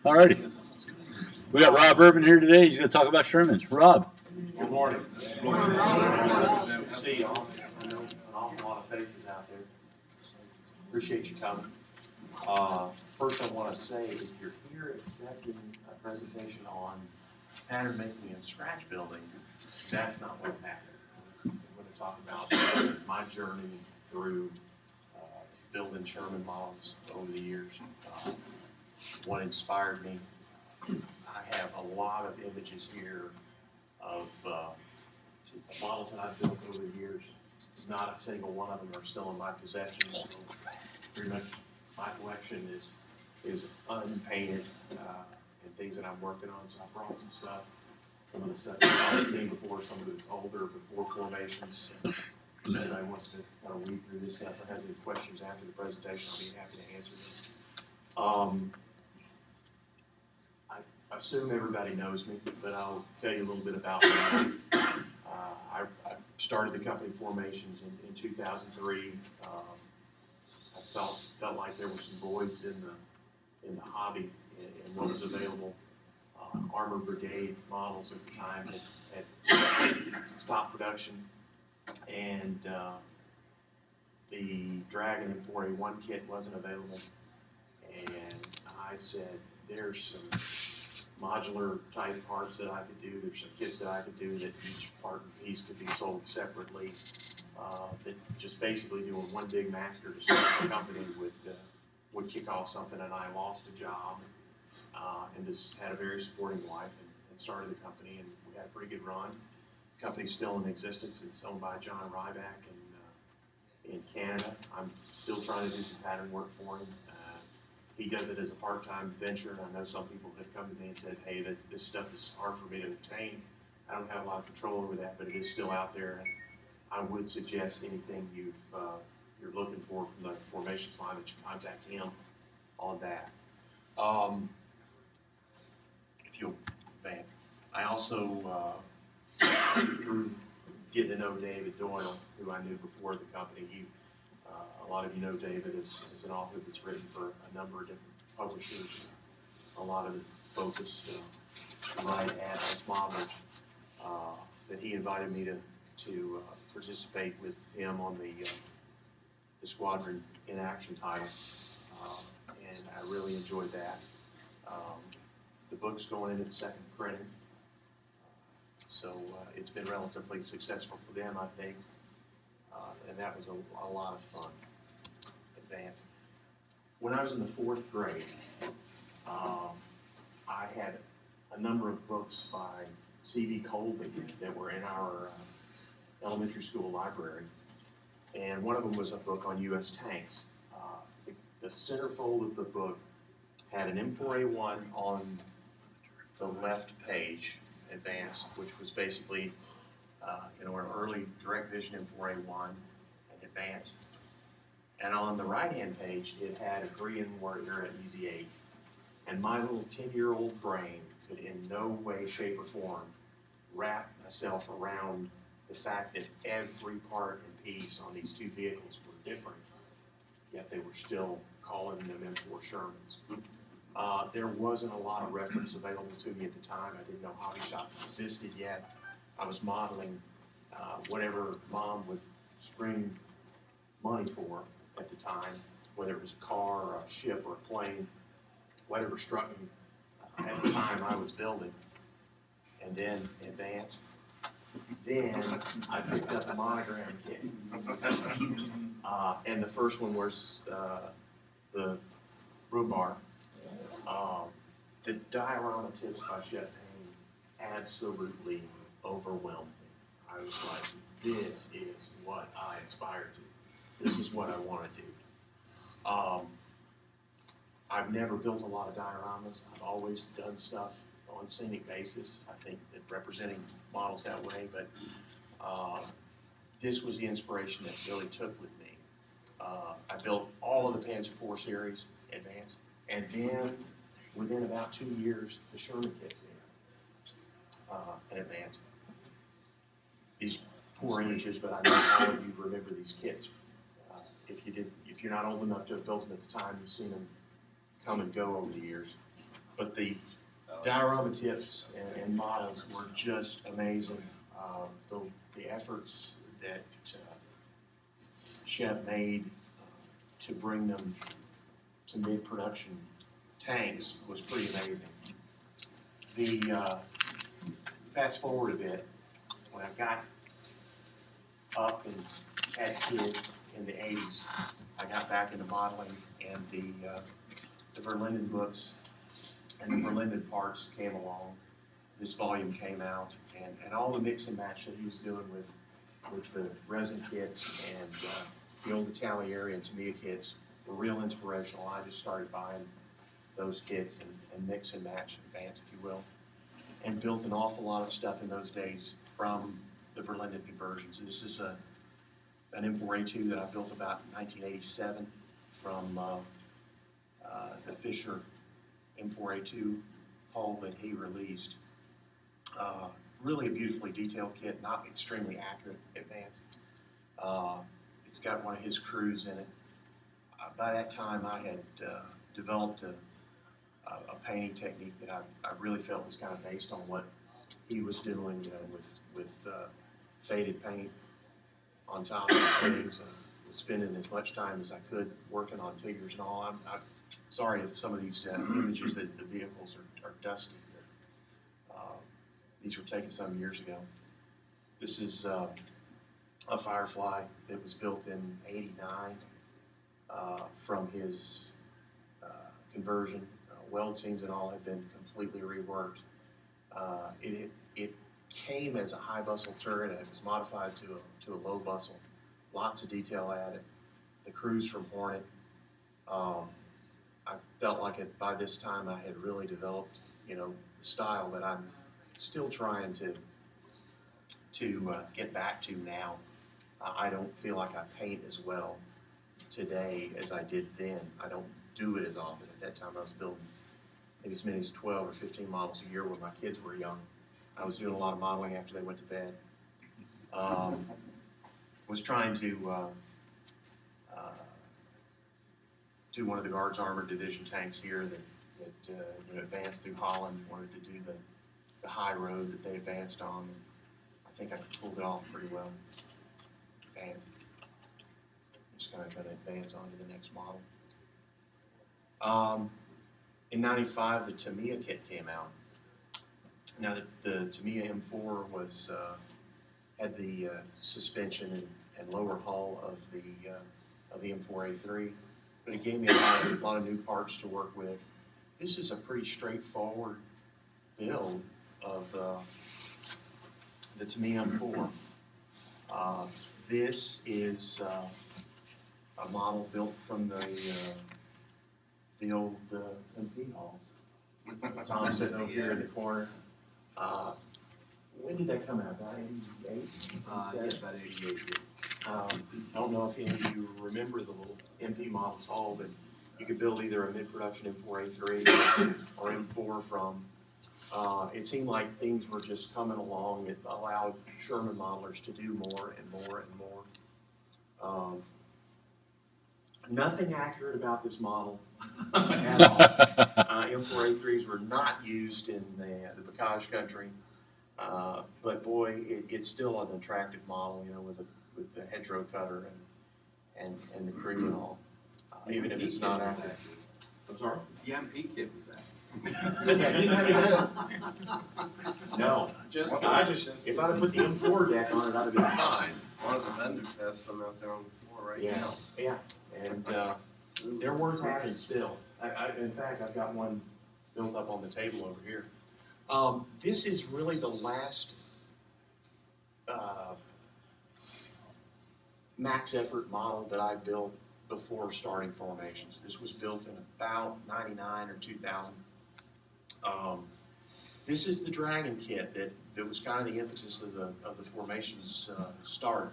All righty. We got Rob Ervin here today. He's going to talk about Shermans. Rob. Good morning. Good morning. Good to see y'all. I know an awful lot of faces out there. Appreciate you coming. First, I want to say, if you're here expecting a presentation on pattern making and scratch building, that's not what's happening. I'm going to talk about my journey through building Sherman models over the years. What inspired me. I have a lot of images here of models that I've built over the years. Not a single one of them are still in my possession. So pretty much my collection is unpainted and things that I'm working on. So I brought some stuff. Some of the stuff you've already seen before, some of it is older, before formations. If anybody wants to kind of read through this stuff or has any questions after the presentation, I'll be happy to answer them. I assume everybody knows me, but I'll tell you a little bit about me. I started the company Formations in 2003. I felt like there were some voids in the hobby and what was available. Armor Brigade models at the time had stopped production, and the Dragon M4A1 kit wasn't available. And I said, there's some modular type parts that I could do. There's some kits that I could do that each part and piece could be sold separately. That just basically doing one big master to start the company would kick off something, and I lost a job and just had a very supporting wife and started the company, and we had a pretty good run. The company's still in existence. It's owned by John Ryback in Canada. I'm still trying to do some pattern work for him. He does it as a part-time venture, and I know some people have come to me and said, hey, this stuff is hard for me to obtain. I don't have a lot of control over that, but it is still out there, and I would suggest anything you're looking for from the Formations line that you contact him on that. If you'll vamp. I also, through getting to know David Doyle, who I knew before the company, a lot of you know David is an author that's written for a number of different publishers. A lot of it focused to write as modelers. That he invited me to participate with him on the Squadron in Action title, and I really enjoyed that. The book's going into the second printing, so it's been relatively successful for them, I think, and that was a lot of fun. Advance. When I was in the 4th grade, I had a number of books by C.D. Colby that were in our elementary school library, and one of them was a book on U.S. tanks. The centerfold of the book had an M4A1 on the left page, Advance, which was basically an early direct vision M4A1 and Advance. And on the right-hand page, it had a Korean War era EZ-8. And my little 10-year-old brain could in no way, shape, or form wrap myself around the fact that every part and piece on these two vehicles were different, yet they were still calling them M4 Shermans. There wasn't a lot of reference available to me at the time. I didn't know Hobby Shop existed yet. I was modeling whatever Mom would spring money for at the time, whether it was a car or a ship or a plane, whatever struck me at the time I was building. And then Advance. Then I picked up a monogram kit. And the first one was the room bar. The diorama tips by Chet Payne absolutely overwhelmed me. I was like, this is what I aspire to. This is what I want to do. I've never built a lot of dioramas. I've always done stuff on scenic basis. I think that representing models that way, but this was the inspiration that really took with me. I built all of the Panzer IV series, Advance, and then within about 2 years, the Sherman kit came out, in Advance. These poor images, but I know all of you remember these kits. If you're not old enough to have built them at the time, you've seen them come and go over the years. but the diorama tips and models were just amazing. The efforts that Shep made to bring them to mid-production tanks was pretty amazing. The fast forward a bit, when I got up and had kids in the 80s, I got back into modeling, and the Verlinden books and the Verlinden parts came along. This volume came out, and all the mix and match that he was doing with the resin kits and the old Italieri and Tamiya kits were real inspirational. I just started buying those kits and mix and match, advance, if you will, and built an awful lot of stuff in those days from the Verlinden conversions. This is an M4A2 that I built about in 1987 from the Fisher M4A2 hull that he released. Really a beautifully detailed kit, not extremely accurate advance. It's got one of his crews in it. By that time, I had developed a painting technique that I really felt was kind of based on what he was doing, you know, with faded paint on top of things, and spending as much time as I could working on figures and all. I'm sorry if some of these images that the vehicles are dusty. These were taken some years ago. This is a Firefly that was built in '89 from his conversion. Weld seams and all had been completely reworked. It came as a high bustle turret, and it was modified to a low bustle. Lots of detail added. The crews from Hornet. I felt like by this time I had really developed, you know, the style that I'm still trying to get back to now. I don't feel like I paint as well today as I did then. I don't do it as often. At that time I was building maybe as many as 12 or 15 models a year when my kids were young. I was doing a lot of modeling after they went to bed. Was trying to do one of the Guards Armored Division tanks here that advanced through Holland. Wanted to do the high road that they advanced on. I think I pulled it off pretty well. Just kind of going to advance on to the next model. In '95, the Tamiya kit came out. Now, the Tamiya M4 was had the suspension and lower hull of the M4A3, but it gave me a lot of new parts to work with. This is a pretty straightforward build of the Tamiya M4. This is a model built from the old MP halls. Tom's sitting over here in the corner. When did that come out? About 88? Yes, about 88. I don't know if any of you remember the little MP models haul, but you could build either a mid-production M4A3 or M4 from. It seemed like things were just coming along. It allowed Sherman modelers to do more and more and more. Nothing accurate about this model at all. M4A3s were not used in the Bocage country, but boy, it's still an attractive model, you know, with the hedgerow cutter and the crew and all, even if it's not accurate. I'm sorry? The MP kit was that. No, if I'd have put the M4 deck on it, I'd have been fine. One of the vendors has some out there on the floor right now. Yeah, and they're worth having still. In fact, I've got one built up on the table over here. This is really the last max effort model that I built before starting formations. This was built in about '99 or 2000. This is the Dragon kit that was kind of the impetus of the formations start.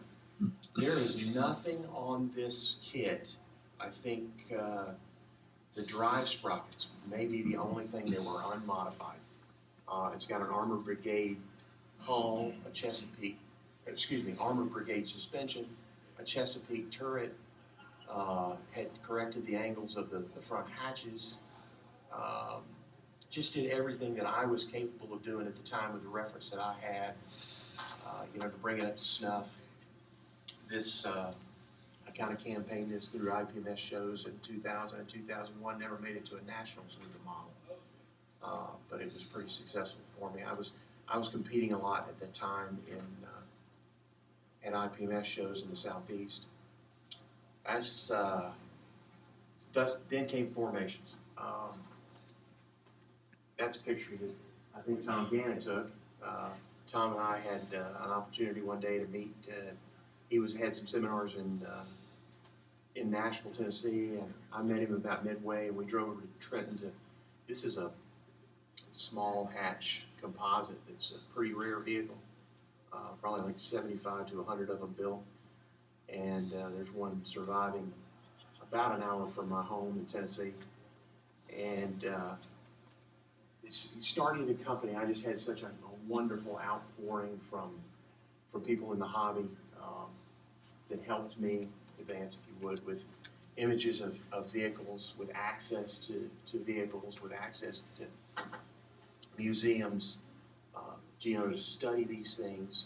There is nothing on this kit. I think the drive sprockets may be the only thing that were unmodified. It's got an Armored Brigade hull, a Chesapeake, Armored Brigade suspension, a Chesapeake turret, had corrected the angles of the front hatches, just did everything that I was capable of doing at the time with the reference that I had, to bring it up to snuff. This, I kind of campaigned this through IPMS shows in 2000 and 2001, never made it to a nationals with the model, but it was pretty successful for me. I was competing a lot at the time at IPMS shows in the Southeast. Then came formations. That's a picture that I think Tom Gannon took. Tom and I had an opportunity one day to meet. He had some seminars in Nashville, Tennessee, and I met him about midway, and we drove over to Trenton this is a small hatch composite that's a pretty rare vehicle, probably like 75 to 100 of them built, and there's one surviving about an hour from my home in Tennessee, and starting the company, I just had such a wonderful outpouring from people in the hobby that helped me advance, if you would, with images of vehicles, with access to vehicles, with access to museums, to study these things,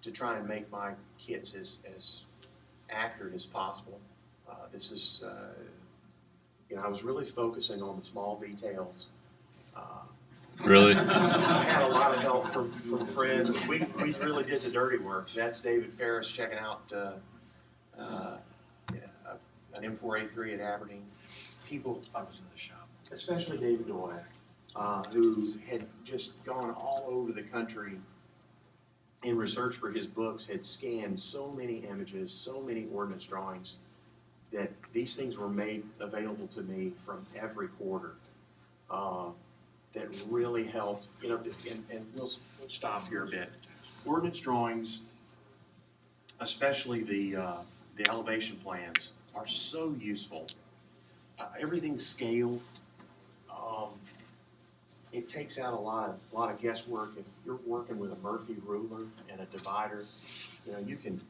to try and make my kits as accurate as possible. This is, I was really focusing on the small details. Really? I had a lot of help from friends. We really did the dirty work. That's David Ferris checking out an M4A3 at Aberdeen. People, I was in the shop, especially David Doyle, who had just gone all over the country in research for his books, had scanned so many images, so many ordnance drawings, that these things were made available to me from every quarter. That really helped, and we'll stop here a bit. Ordnance drawings, especially the elevation plans, are so useful. Everything's scaled. It takes out a lot of guesswork. If you're working with a Murphy ruler and a divider, you can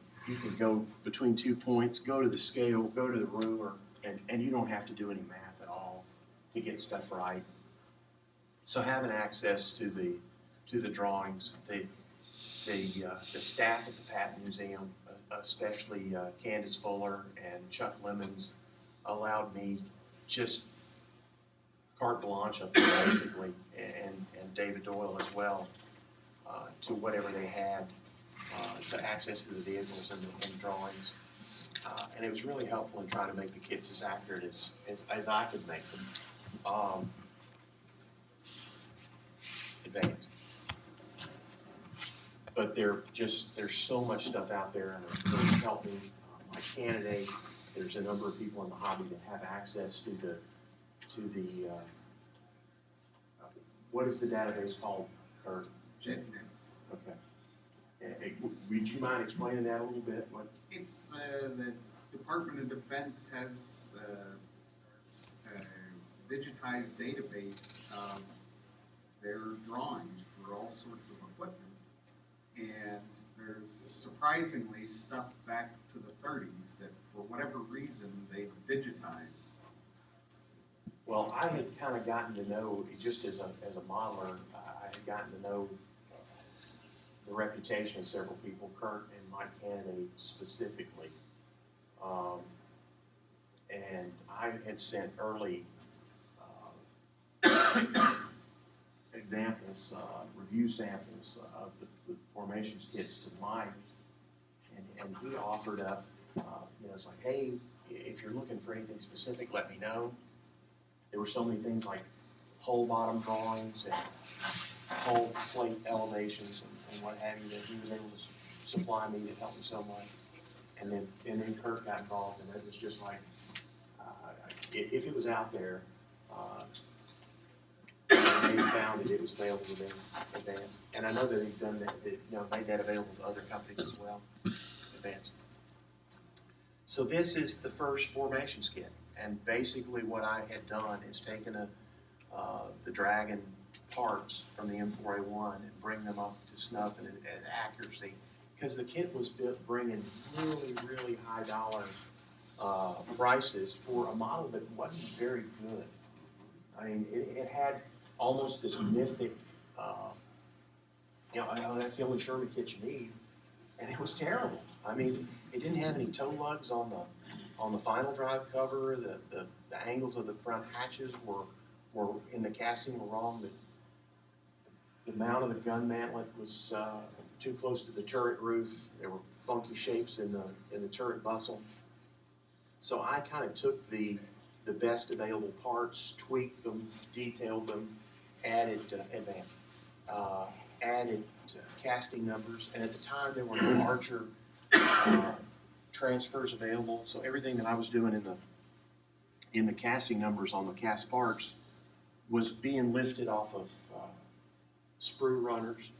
go between 2 points, go to the scale, go to the ruler, and you don't have to do any math at all to get stuff right. So having access to the drawings, the staff at the Patton Museum, especially Candace Fuller and Chuck Lemons, allowed me just carte blanche up there basically, and David Doyle as well, to whatever they had, to access to the vehicles and drawings. And it was really helpful in trying to make the kits as accurate as I could make them. Advanced. But there's so much stuff out there, and it's helping my candidate. There's a number of people in the hobby that have access to the what is the database called, Kurt? JetNets. Okay. Would you mind explaining that a little bit? It's the Department of Defense has a digitized database of their drawings for all sorts of equipment, and there's surprisingly stuff back to the 30s that for whatever reason they've digitized. Well, I had kind of gotten to know, just as a modeler, I had gotten to know the reputation of several people, Kurt and my candidate specifically. And I had sent early examples, review samples of the formations kits to Mike, and he offered up, it's like, hey, if you're looking for anything specific, let me know. There were so many things like hull bottom drawings and hull plate elevations and what have you that he was able to supply me that helped me so much. And then Kurt got involved, and it was just like, if it was out there, they found it was available within Advance. And I know that they've done that, made that available to other companies as well, Advance. So this is the first formations kit. And basically what I had done is taken the Dragon parts from the M4A1 and bring them up to snuff and accuracy, because the kit was bringing really, really high dollar prices for a model that wasn't very good. I mean, it had almost this mythic, oh, that's the only Sherman kit you need, and it was terrible. I mean, it didn't have any toe lugs on the final drive cover. The angles of the front hatches were in the casting were wrong. The mount of the gun mantlet was too close to the turret roof. There were funky shapes in the turret bustle. So I kind of took the best available parts, tweaked them, detailed them, added casting numbers, and at the time there were no Archer transfers available. So everything that I was doing in the casting numbers on the cast parts was being lifted off of sprue runners,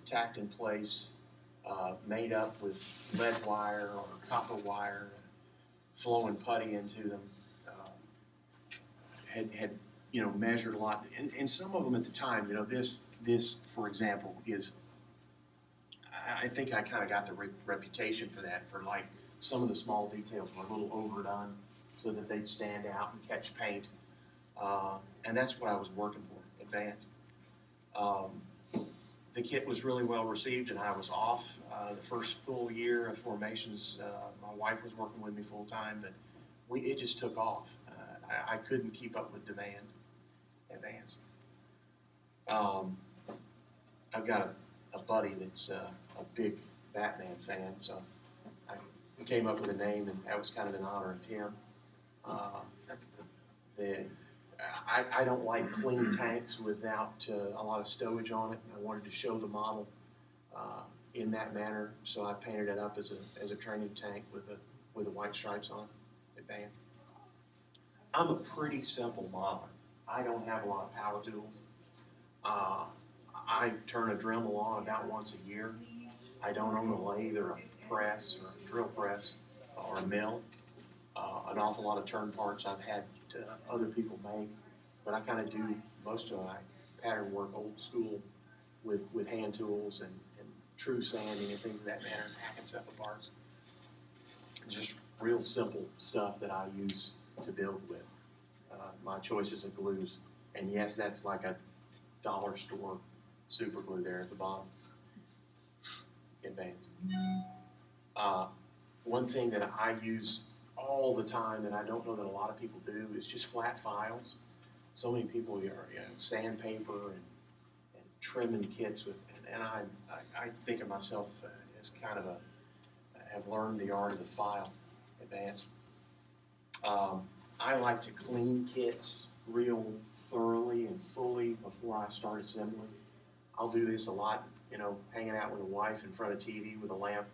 tacked in place, made up with lead wire or copper wire, flowing putty into them. Had measured a lot, and some of them at the time, this for example is, I think I kind of got the reputation for that, for like some of the small details were a little overdone so that they'd stand out and catch paint, and that's what I was working for, advanced. The kit was really well received, and I was off the first full year of formations. My wife was working with me full time, but it just took off. I couldn't keep up with demand. Advanced. I've got a buddy that's a big Batman fan, so I came up with a name, and that was kind of in honor of him. I don't like clean tanks without a lot of stowage on it. I wanted to show the model in that manner, so I painted it up as a training tank with the white stripes on it. Advanced. I'm a pretty simple modeler. I don't have a lot of power tools. I turn a Dremel on about once a year. I don't own a lathe or a press or a drill press or a mill. An awful lot of turn parts I've had other people make, but I kind of do most of my pattern work old school with hand tools and true sanding and things of that manner, and hacking stuff apart. Just real simple stuff that I use to build with. My choices of glues, and yes, that's like a dollar store super glue there at the bottom. Advanced. One thing that I use all the time that I don't know that a lot of people do is just flat files. So many people are sandpaper and trimming kits with, and I think of myself as kind of have learned the art of the file. Advanced. I like to clean kits real thoroughly and fully before I start assembly. I'll do this a lot, hanging out with a wife in front of TV with a lamp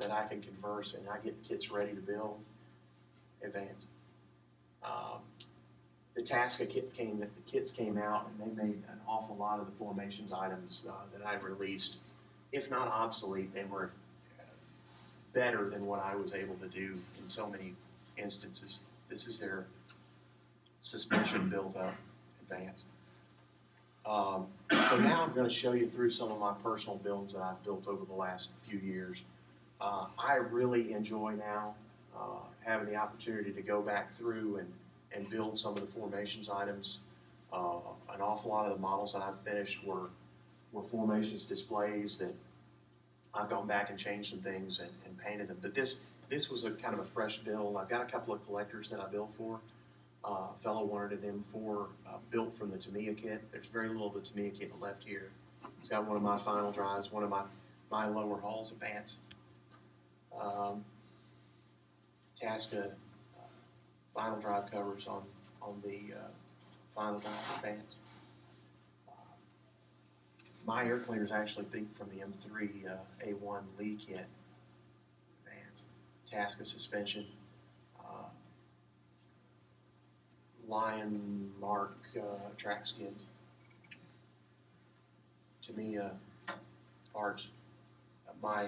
that I can converse, and I get kits ready to build. Advanced. The Tasca kits came out, and they made an awful lot of the formations items that I released. If not obsolete, they were better than what I was able to do in so many instances. This is their suspension built up. Advanced. So now I'm going to show you through some of my personal builds that I've built over the last few years. I really enjoy now having the opportunity to go back through and build some of the formations items. An awful lot of the models that I've finished were formations displays that I've gone back and changed some things and painted them. But this was a kind of a fresh build. I've got a couple of collectors that I built for. A fellow wanted an M4 built from the Tamiya kit. There's very little of the Tamiya kit left here. He's got one of my final drives, one of my lower hulls, Advanced. Tasca final drive covers on the final drive, Advanced. My air cleaners actually think from the M3 A1 Lee kit. Advanced. Tasca suspension. Lion Mark track skids. Tamiya parts. My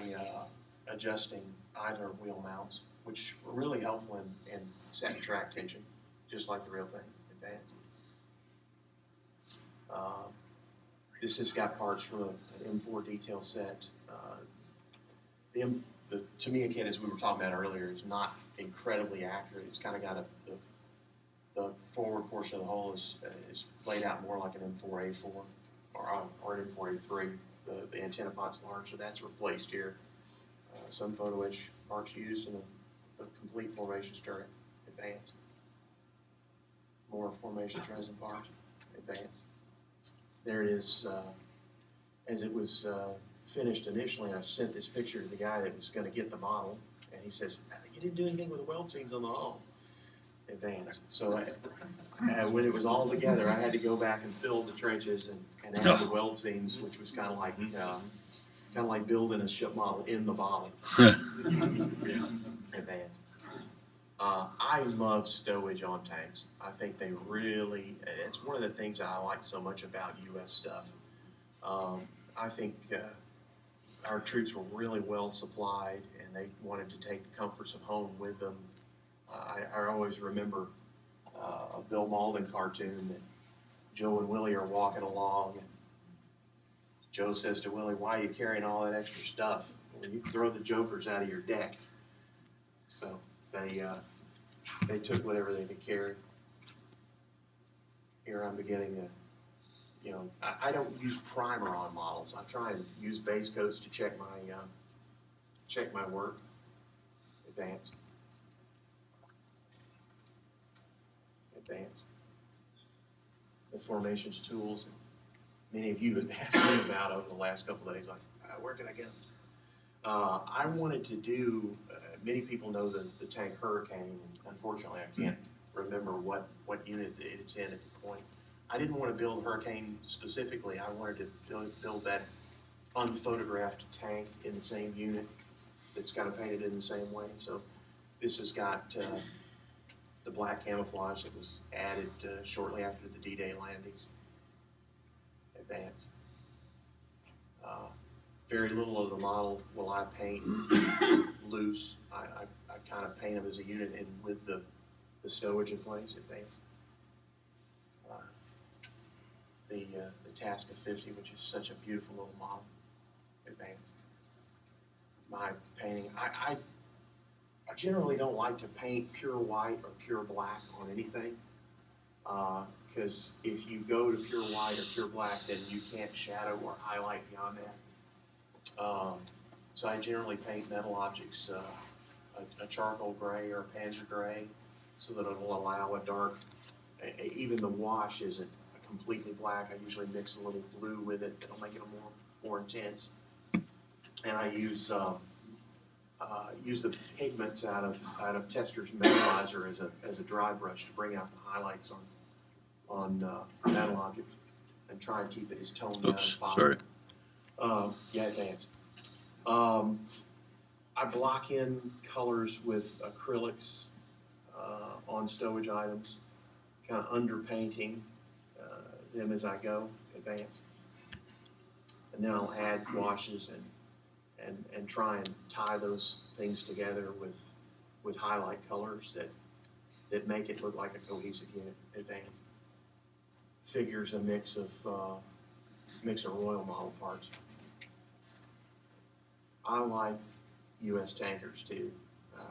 adjusting idler wheel mounts, which were really helpful in setting track tension, just like the real thing. Advanced. This has got parts from an M4 detail set. The Tamiya kit, as we were talking about earlier, is not incredibly accurate. It's kind of got the forward portion of the hull is laid out more like an M4A4 or an M4A3. The antenna pot's large, so that's replaced here. Some photo etch parts used in the complete formation turret, advanced. More formation resin parts, advanced. There it is, as it was finished initially, and I sent this picture to the guy that was going to get the model, and he says, "You didn't do anything with the weld seams on the hull." Advanced. So when it was all together, I had to go back and fill the trenches and add the weld seams, which was kind of like building a ship model in the bottle. Advanced. I love stowage on tanks. I think they really, it's one of the things that I like so much about U.S. stuff. I think our troops were really well supplied, and they wanted to take the comforts of home with them. I always remember a Bill Malden cartoon that Joe and Willie are walking along, and Joe says to Willie, "Why are you carrying all that extra stuff? Well, you can throw the jokers out of your deck." So they took whatever they could carry. Here I'm beginning to, I don't use primer on models. I try and use base coats to check my work. Advanced. The formations tools that many of you have asked me about over the last couple of days, like, where can I get them? I wanted to do, many people know the tank Hurricane. Unfortunately, I can't remember what unit it's in at the point. I didn't want to build Hurricane specifically. I wanted to build that unphotographed tank in the same unit that's kind of painted in the same way. So this has got the black camouflage that was added shortly after the D-Day landings. Advanced. Very little of the model will I paint loose. I kind of paint them as a unit and with the stowage in place. Advanced. The Tasca 50, which is such a beautiful little model. Advanced. My painting, I generally don't like to paint pure white or pure black on anything, because if you go to pure white or pure black, then you can't shadow or highlight beyond that. So I generally paint metal objects a charcoal gray or a panzer gray, so that it will allow a dark, even the wash isn't completely black. I usually mix a little blue with it that'll make it more intense. And I use the pigments out of Tester's Metalizer as a dry brush to bring out the highlights on metal objects, and try and keep it as toned down as possible. Sorry. Advanced. I block in colors with acrylics on stowage items, kind of underpainting them as I go. Advanced. And then I'll add washes and try and tie those things together with highlight colors that make it look like a cohesive unit. Advanced. Figures a mix of Royal model parts. I like U.S. tankers too.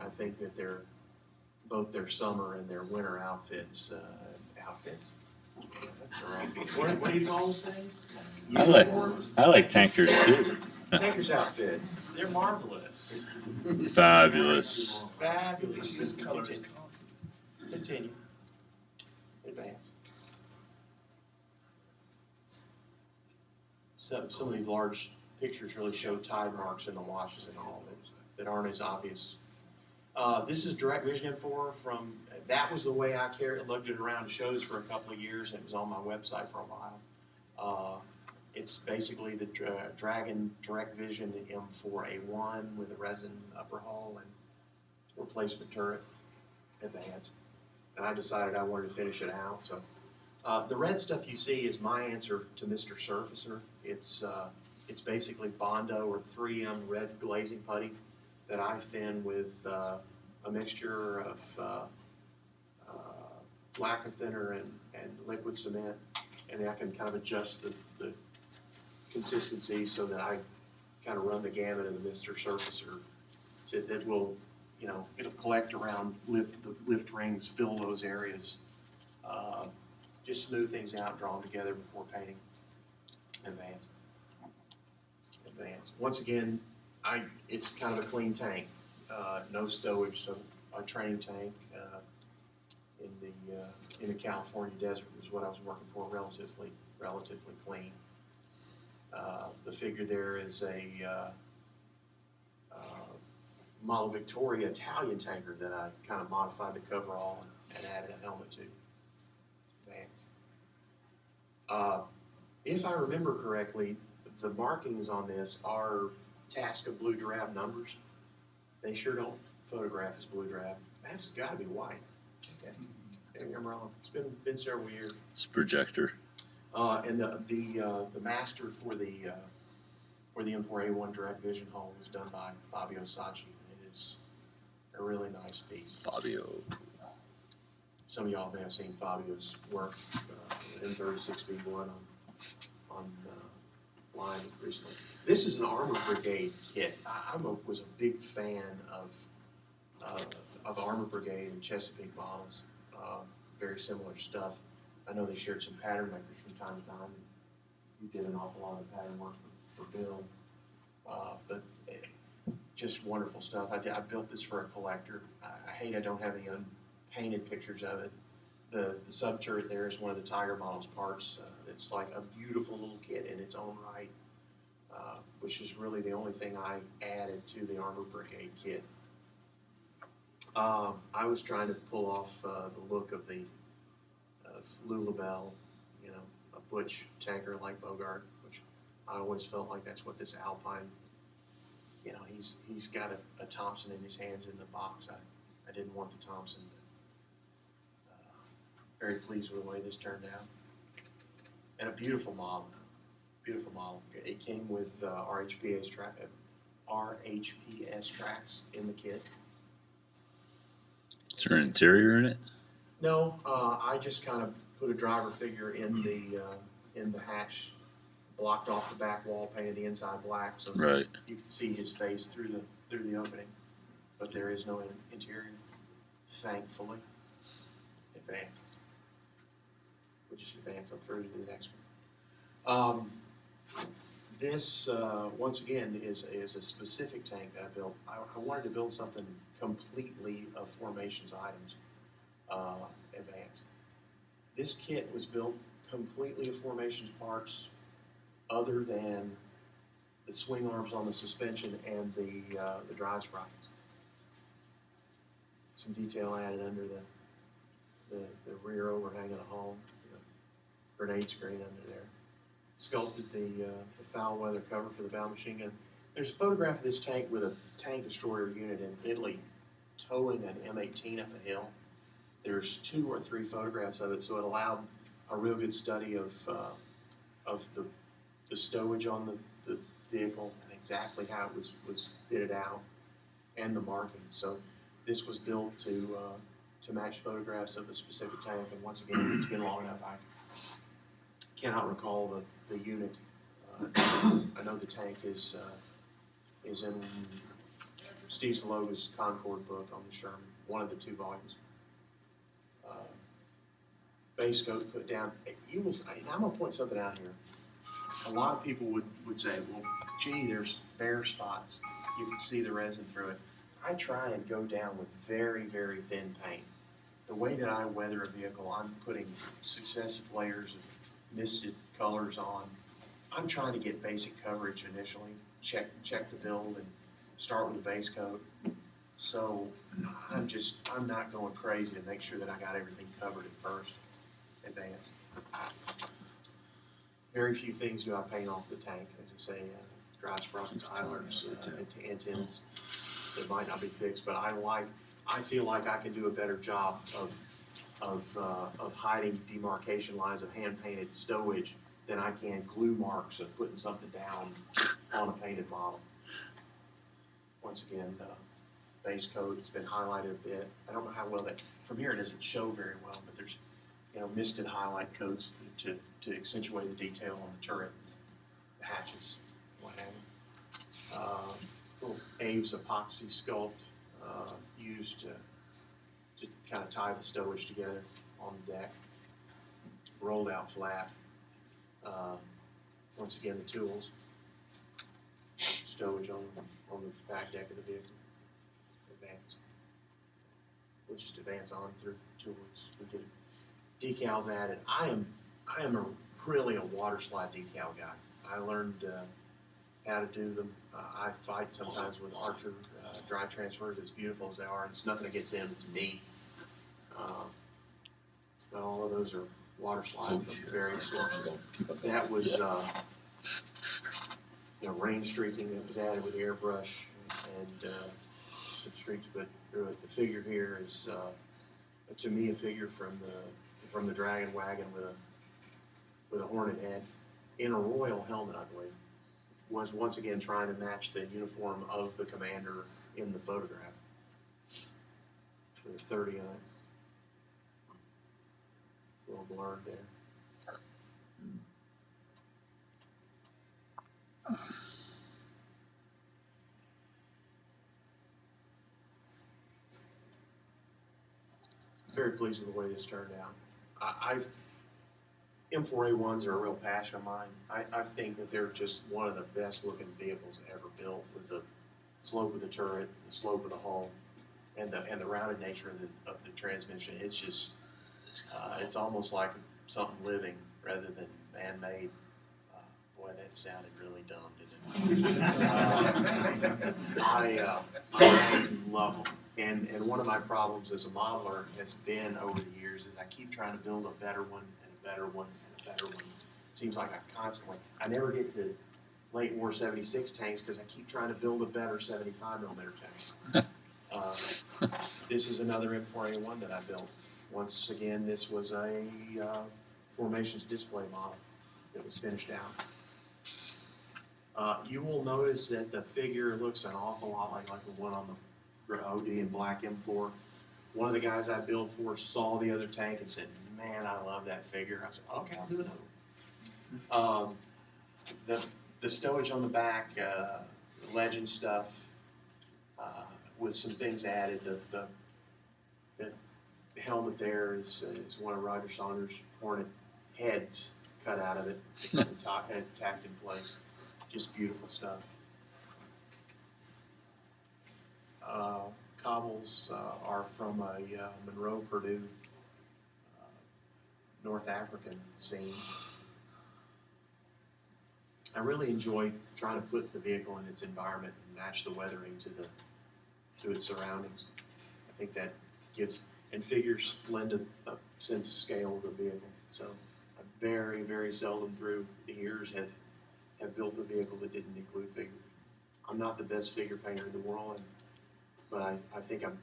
I think that both their summer and their winter outfits. That's all right. What do you call those things? I like tankers too. Tankers outfits. They're marvelous. Fabulous. Fabulous. Continue. Advance. Some of these large pictures really show tide marks in the washes and all of it that aren't as obvious. This is Direct Vision M4 that was the way I lugged it around to shows for a couple of years, and it was on my website for a while. It's basically the Dragon Direct Vision M4A1 with a resin upper hull and replacement turret advance. And I decided I wanted to finish it out. So the red stuff you see is my answer to Mr. Surfacer. It's basically Bondo or 3M red glazing putty that I thin with a mixture of lacquer thinner and liquid cement, and I can kind of adjust the consistency so that I kind of run the gamut of the Mr. Surfacer that will, it'll collect around the lift rings, fill those areas Just smooth things out, draw them together before painting. Advance. Once again, it's kind of a clean tank, no stowage, so a training tank in the California desert is what I was working for, relatively clean. The figure there is a Model Victoria Italian tanker that I kind of modified the coverall and added a helmet to. If I remember correctly, the markings on this are Tasca blue drab numbers. They sure don't photograph as blue drab. That's got to be white. Okay, maybe I'm wrong. It's been several years. It's a projector. And the master for the M4A1 direct vision hull was done by Fabio Sacchi. It is a really nice piece. Fabio. Some of y'all may have seen Fabio's work, M36B1 on line recently. This is an Armor Brigade kit. I was a big fan of Armor Brigade and Chesapeake models. Very similar stuff. I know they shared some pattern makers from time to time. You did an awful lot of pattern work for Bill, but just wonderful stuff. I built this for a collector. I hate I don't have any unpainted pictures of it. The sub turret there is one of the Tiger models parts. It's like a beautiful little kit in its own right, which is really the only thing I added to the Armor Brigade kit. I was trying to pull off the look of Lou LaBelle, you know, a butch tanker like Bogart, which I always felt like that's what this Alpine, you know, he's got a Thompson in his hands in the box. I didn't want the Thompson. Very pleased with the way this turned out. And a beautiful model. Beautiful model. It came with RHPS tracks in the kit. Is there an interior in it? No, I just kind of put a driver figure in the hatch, blocked off the back wall, painted the inside black, so Right. you can see his face through the opening. But there is no interior, thankfully. Advance. We'll just advance up through to the next one. This once again is a specific tank that I built. I wanted to build something completely of formations items. Advance. This kit was built completely of formations parts, other than the swing arms on the suspension and the drive sprockets. Some detail added under the rear overhang of the hull, the grenade screen under there. Sculpted the foul weather cover for the bow machine gun. There's a photograph of this tank with a tank destroyer unit in Italy towing an M18 up a hill. There's 2 or 3 photographs of it, so it allowed a real good study of the stowage on the vehicle and exactly how it was fitted out and the markings. So this was built to match photographs of the specific tank, and once again, it's been long enough I cannot recall the unit. I know the tank is in Steve Zaloga's Concord book on the Sherman, one of the 2 volumes. Base coat put down. I'm going to point something out here. A lot of people would say, well, gee, there's bare spots. You can see the resin through it. I try and go down with very, very thin paint. The way that I weather a vehicle, I'm putting successive layers of misted colors on. I'm trying to get basic coverage initially, check the build and start with a base coat. So I'm not going crazy to make sure that I got everything covered at first. Advance. Very few things do I paint off the tank, as I say, drive sprockets, idlers, antennas that might not be fixed, but I feel like I can do a better job of hiding demarcation lines of hand-painted stowage than I can glue marks of putting something down on a painted model. Once again, base coat has been highlighted a bit. I don't know how well from here it doesn't show very well, but there's misted highlight coats to accentuate the detail on the turret, the hatches, what have you. Little Aves epoxy sculpt used to kind of tie the stowage together on the deck. rolled out flat. Once again, the tools, stowage on the back deck of the vehicle. Advance. We'll just advance on through tools. We get decals added. I am really a water slide decal guy. I learned how to do them. I fight sometimes with Archer dry transfers, as beautiful as they are. It's nothing against them. It's neat. But all of those are water slide from various sources. That was rain streaking that was added with airbrush and some streaks. But the figure here is, to me, a figure from the Dragon Wagon with a hornet head in a royal helmet, I believe. Was once again trying to match the uniform of the commander in the photograph with a 30 on it. A little blurred there. Very pleased with the way this turned out. M4A1s are a real passion of mine. I think that they're just one of the best looking vehicles ever built, with the slope of the turret, the slope of the hull, and the rounded nature of the transmission. It's just it's almost like something living rather than man-made. Boy, that sounded really dumb, didn't it? I love them. And one of my problems as a modeler has been over the years is I keep trying to build a better one and a better one and a better one. It seems like I never get to late war 76 tanks because I keep trying to build a better 75mm tank. This is another M4A1 that I built. Once again, this was a formations display model that was finished out. You will notice that the figure looks an awful lot like the one on the OD and black M4. One of the guys I built for saw the other tank and said, "Man, I love that figure." I said, "Okay, I'll do another one." The stowage on the back, legend stuff, with some things added. The helmet there is one of Roger Saunders' Hornet heads cut out of it and tacked in place. Just beautiful stuff. Cobbles are from a Monroe, Purdue, North African scene. I really enjoy trying to put the vehicle in its environment and match the weathering to its surroundings. I think that gives, and figures lend a sense of scale of the vehicle. So I very, very seldom through the years have built a vehicle that didn't include figures. I'm not the best figure painter in the world, but I think I'm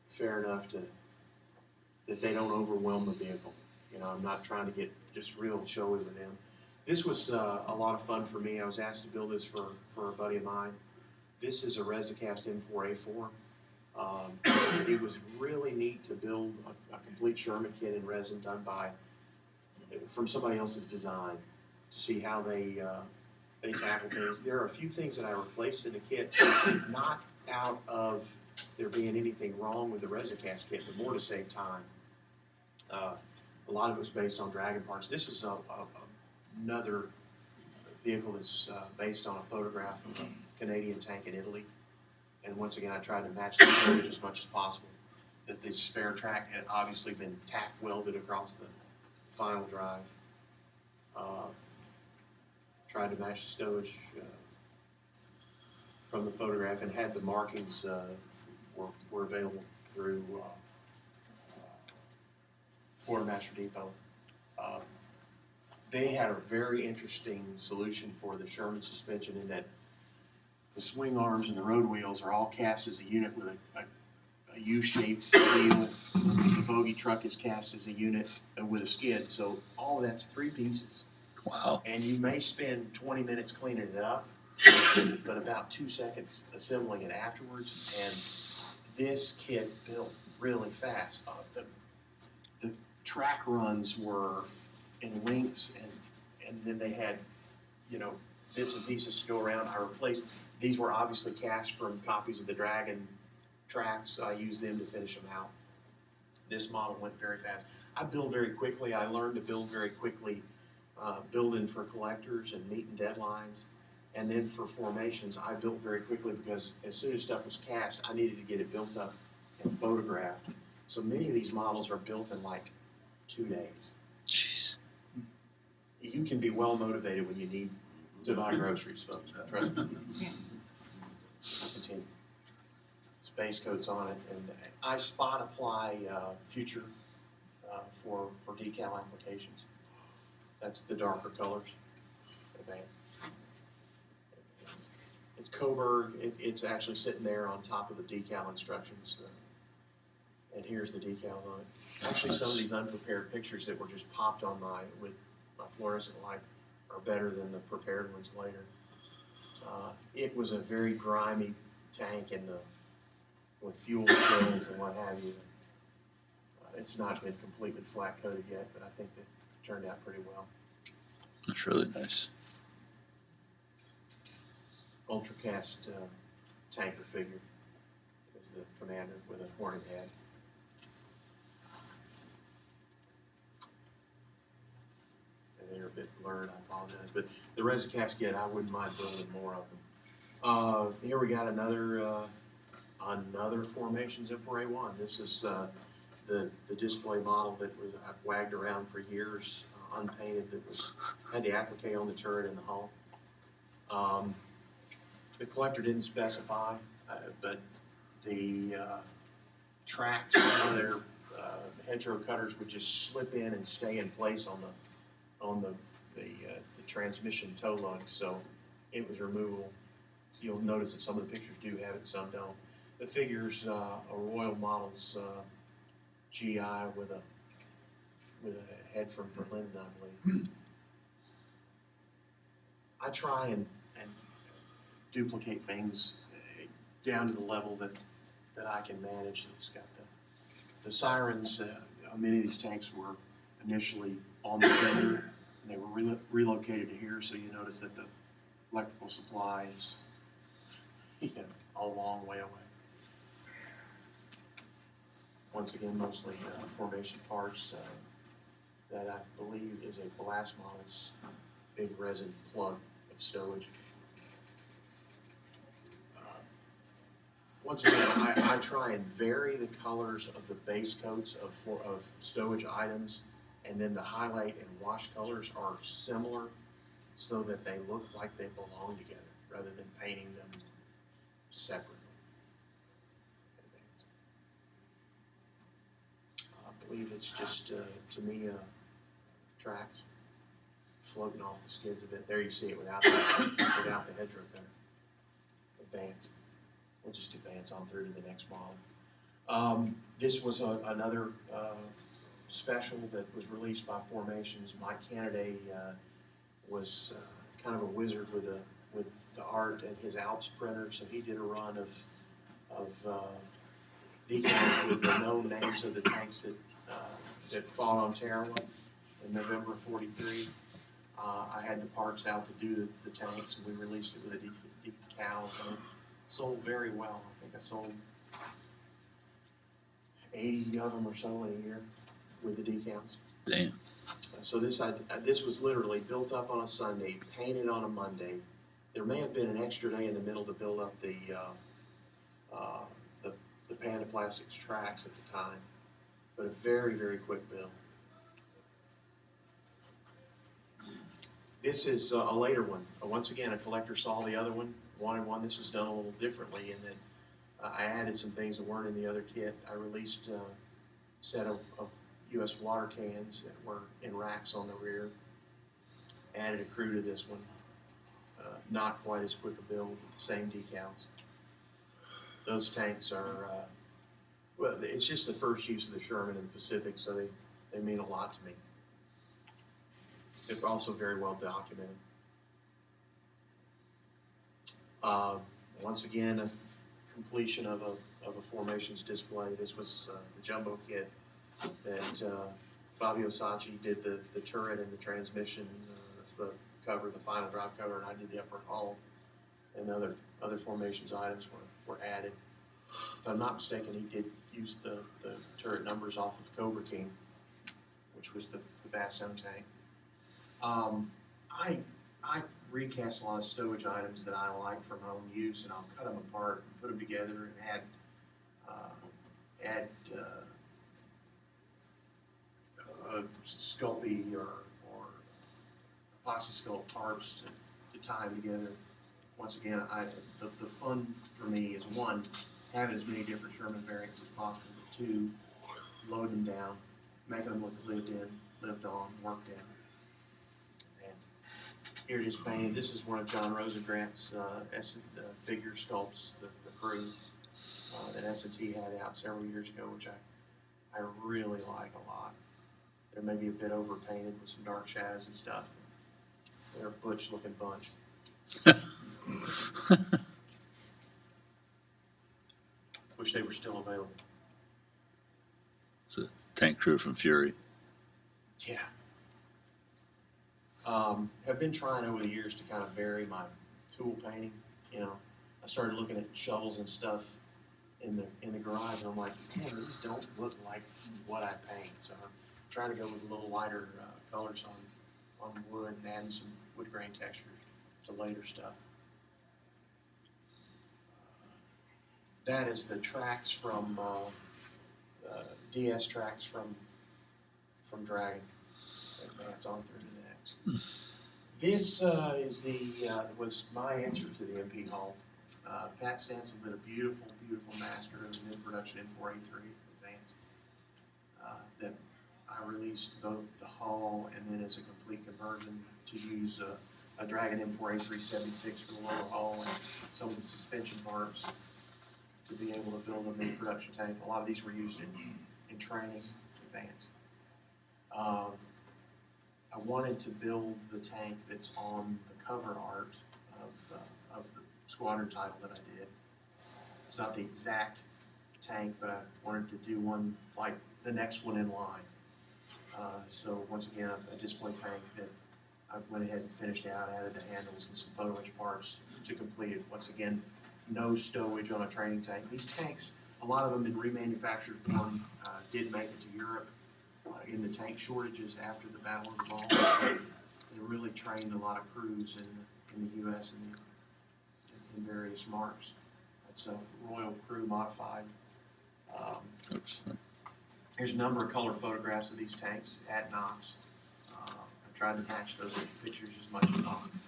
fair enough that they don't overwhelm the vehicle. I'm not trying to get just real showy with them. This was a lot of fun for me. I was asked to build this for a buddy of mine. This is a Resicast M4A4. It was really neat to build a complete Sherman kit in resin done from somebody else's design to see how they tackle things. There are a few things that I replaced in the kit, not out of there being anything wrong with the Resicast kit, but more to save time. A lot of it was based on Dragon parts. This is another vehicle that's based on a photograph of a Canadian tank in Italy. And once again, I tried to match the image as much as possible. That the spare track had obviously been tack welded across the final drive. Tried to match the stowage from the photograph and had the markings were available through Quartermaster Depot. They had a very interesting solution for the Sherman suspension in that the swing arms and the road wheels are all cast as a unit with a U-shaped wheel. The bogey truck is cast as a unit with a skid. So all of that's 3 pieces. Wow. And you may spend 20 minutes cleaning it up, but about 2 seconds assembling it afterwards. And this kit built really fast. The track runs were in links, and then they had, bits and pieces to go around. I replaced, these were obviously cast from copies of the Dragon tracks, so I used them to finish them out. This model went very fast. I build very quickly. I learned to build very quickly, building for collectors and meeting deadlines. And then for formations, I built very quickly because as soon as stuff was cast, I needed to get it built up and photographed. So many of these models are built in like 2 days. Jeez. You can be well motivated when you need to buy groceries, folks. Trust me. Continue. Space coats on it, and I spot apply future for decal applications. That's the darker colors. Advanced. It's Coburg. It's actually sitting there on top of the decal instructions, and here's the decals on it. Actually, some of these unprepared pictures that were just popped on with my fluorescent light are better than the prepared ones later. It was a very grimy tank with fuel spills and what have you. It's not been completely flat coated yet, but I think that turned out pretty well. That's really nice. Ultracast tanker figure is the commander with a hornet head. And they're a bit blurred, I apologize. But the resin casket, I wouldn't mind building more of them. Here we got another Formations M4A1. This is the display model that I've wagged around for years, unpainted, that had the applique on the turret in the hull. The collector didn't specify, but the tracks on their hedgerow cutters would just slip in and stay in place on the transmission toe lug, so it was removable. So you'll notice that some of the pictures do have it, some don't. The figure's a Royal Models GI with a head from Berlin, I believe. I try and duplicate things down to the level that I can manage. It's got the sirens. Many of these tanks were initially on the fender, and they were relocated to here. So you notice that the electrical supply is a long way away. Once again, mostly formation parts that I believe is a blast model's big resin plug of stowage. Once again, I try and vary the colors of the base coats of stowage items, and then the highlight and wash colors are similar so that they look like they belong together rather than painting them separately. I believe it's just Tamiya tracks floating off the skids a bit. There you see it without the hedgerow cutter. Advance. We'll just advance on through to the next model. This was another special that was released by Formations. Mike Canada was kind of a wizard with the art and his Alps printer, so he did a run of decals with the known names of the tanks that fought on Tarawa in November of '43. I had the parts out to do the tanks, and we released it with the decals, and it sold very well. I think I sold 80 of them or so in a year with the decals. Damn. So this was literally built up on a Sunday, painted on a Monday. There may have been an extra day in the middle to build up the Panda Plastics tracks at the time, but a very, very quick build. This is a later one. Once again, a collector saw the other one, wanted one. This was done a little differently, and then I added some things that weren't in the other kit. I released a set of U.S. water cans that were in racks on the rear. Added a crew to this one. Not quite as quick a build with the same decals. Those tanks are, well, it's just the first use of the Sherman in the Pacific, so they mean a lot to me. They're also very well documented. Once again, a completion of a Formations display. This was the jumbo kit that Fabio Sacchi did the turret and the transmission. That's the cover, the final drive cover, and I did the upper hull. And other Formations items were added. If I'm not mistaken, he used the turret numbers off of Cobra King, which was the Bastogne tank. I recast a lot of stowage items that I like for my own use, and I'll cut them apart and put them together and add Sculpey or epoxy sculpt parts to tie them together. Once again, the fun for me is, one, having as many different Sherman variants as possible, but two, loading them down, making them look lived in, lived on, worked in. And here it is painted. This is one of John Rosengrant's figure sculpts, the crew that S&T had out several years ago, which I really like a lot. They're maybe a bit overpainted with some dark shadows and stuff. They're a butch looking bunch. Wish they were still available. It's a tank crew from Fury. Yeah. Have been trying over the years to kind of vary my tool painting. You know, I started looking at shovels and stuff in the garage, and I'm like, man, these don't look like what I paint. So I'm trying to go with a little lighter colors on wood and adding some wood grain textures to later stuff. That is the tracks from DS tracks from Dragon. Advance on through to the next. This was my answer to the MP Hall. Pat Stansel did a beautiful, beautiful master of an in-production M4A3 Advance that I released both the hull and then as a complete conversion to use a Dragon M4A3 76 for the lower hull and some of the suspension parts to be able to build a mini production tank. A lot of these were used in training Advance. I wanted to build the tank that's on the cover art of the squadron title that I did. It's not the exact tank, but I wanted to do one like the next one in line. So once again, a display tank that I went ahead and finished out, added the handles and some photo etch parts to complete it. Once again, no stowage on a training tank. These tanks, a lot of them in remanufactured form, did make it to Europe in the tank shortages after the Battle of the Bulge. They really trained a lot of crews in the U.S. and in various marks. It's a Royal Crew modified. Oops. Here's a number of color photographs of these tanks at Knox. I tried to match those pictures as much as possible.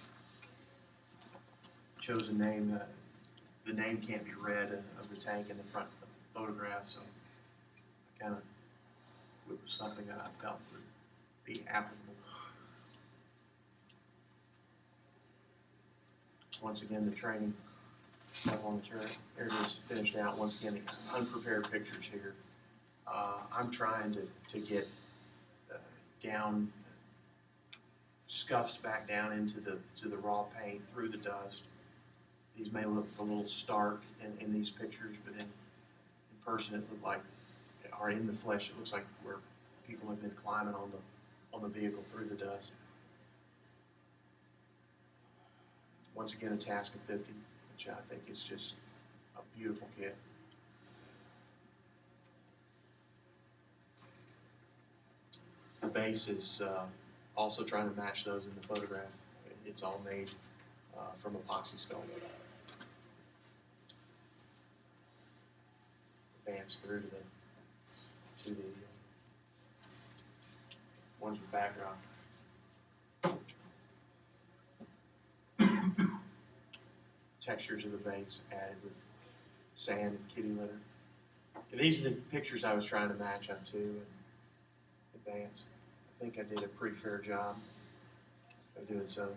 Chose a name. The name can't be read of the tank in the front of the photograph, so I kind of, it was something that I felt would be applicable. Once again, the training stuff on the turret. There it is, finished out. Once again, the unprepared pictures here. I'm trying to get down scuffs back down into the raw paint through the dust. These may look a little stark in these pictures, but in person it looked like, or in the flesh, it looks like where people have been climbing on the vehicle through the dust. Once again, a task of 50, which I think is just a beautiful kit. The base is also trying to match those in the photograph. It's all made from epoxy sculpt. Advance through to the ones with backdrop. Textures of the base added with sand and kitty litter. And these are the pictures I was trying to match up to and Advance. I think I did a pretty fair job of doing so.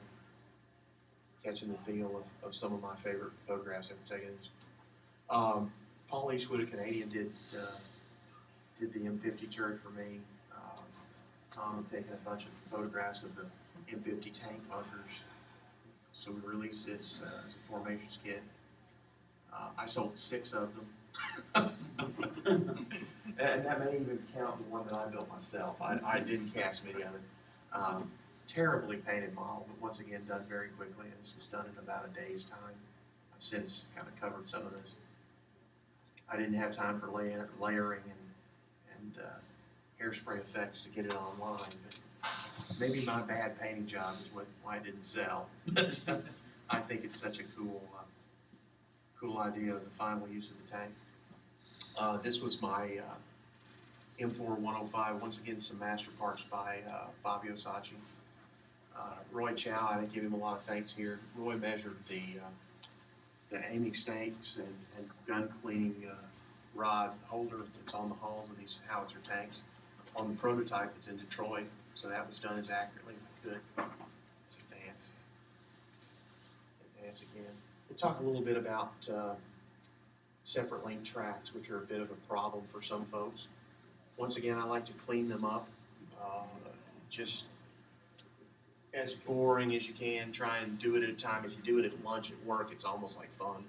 Catching the feel of some of my favorite photographs I've taken. Paul Eastwood, a Canadian, did the M50 turret for me. Tom had taken a bunch of photographs of the M50 tank bunkers. So we released this as a formations kit. I sold 6 of them. And that may even count the one that I built myself. I didn't cast many of it. Terribly painted model, but once again done very quickly. And this was done in about a day's time. I've since kind of covered some of this. I didn't have time for layering and hairspray effects to get it online, but maybe my bad painting job is why it didn't sell. But I think it's such a cool idea of the final use of the tank. This was my M4 105, once again some master parts by Fabio Sacchi. Roy Chow, I didn't give him a lot of thanks here. Roy measured the aiming stakes and gun cleaning rod holder that's on the hulls of these howitzer tanks on the prototype that's in Detroit. So that was done as accurately as I could. Let's advance again. We'll talk a little bit about separate link tracks, which are a bit of a problem for some folks. Once again, I like to clean them up. Just as boring as you can, try and do it at a time. If you do it at lunch at work, it's almost like fun.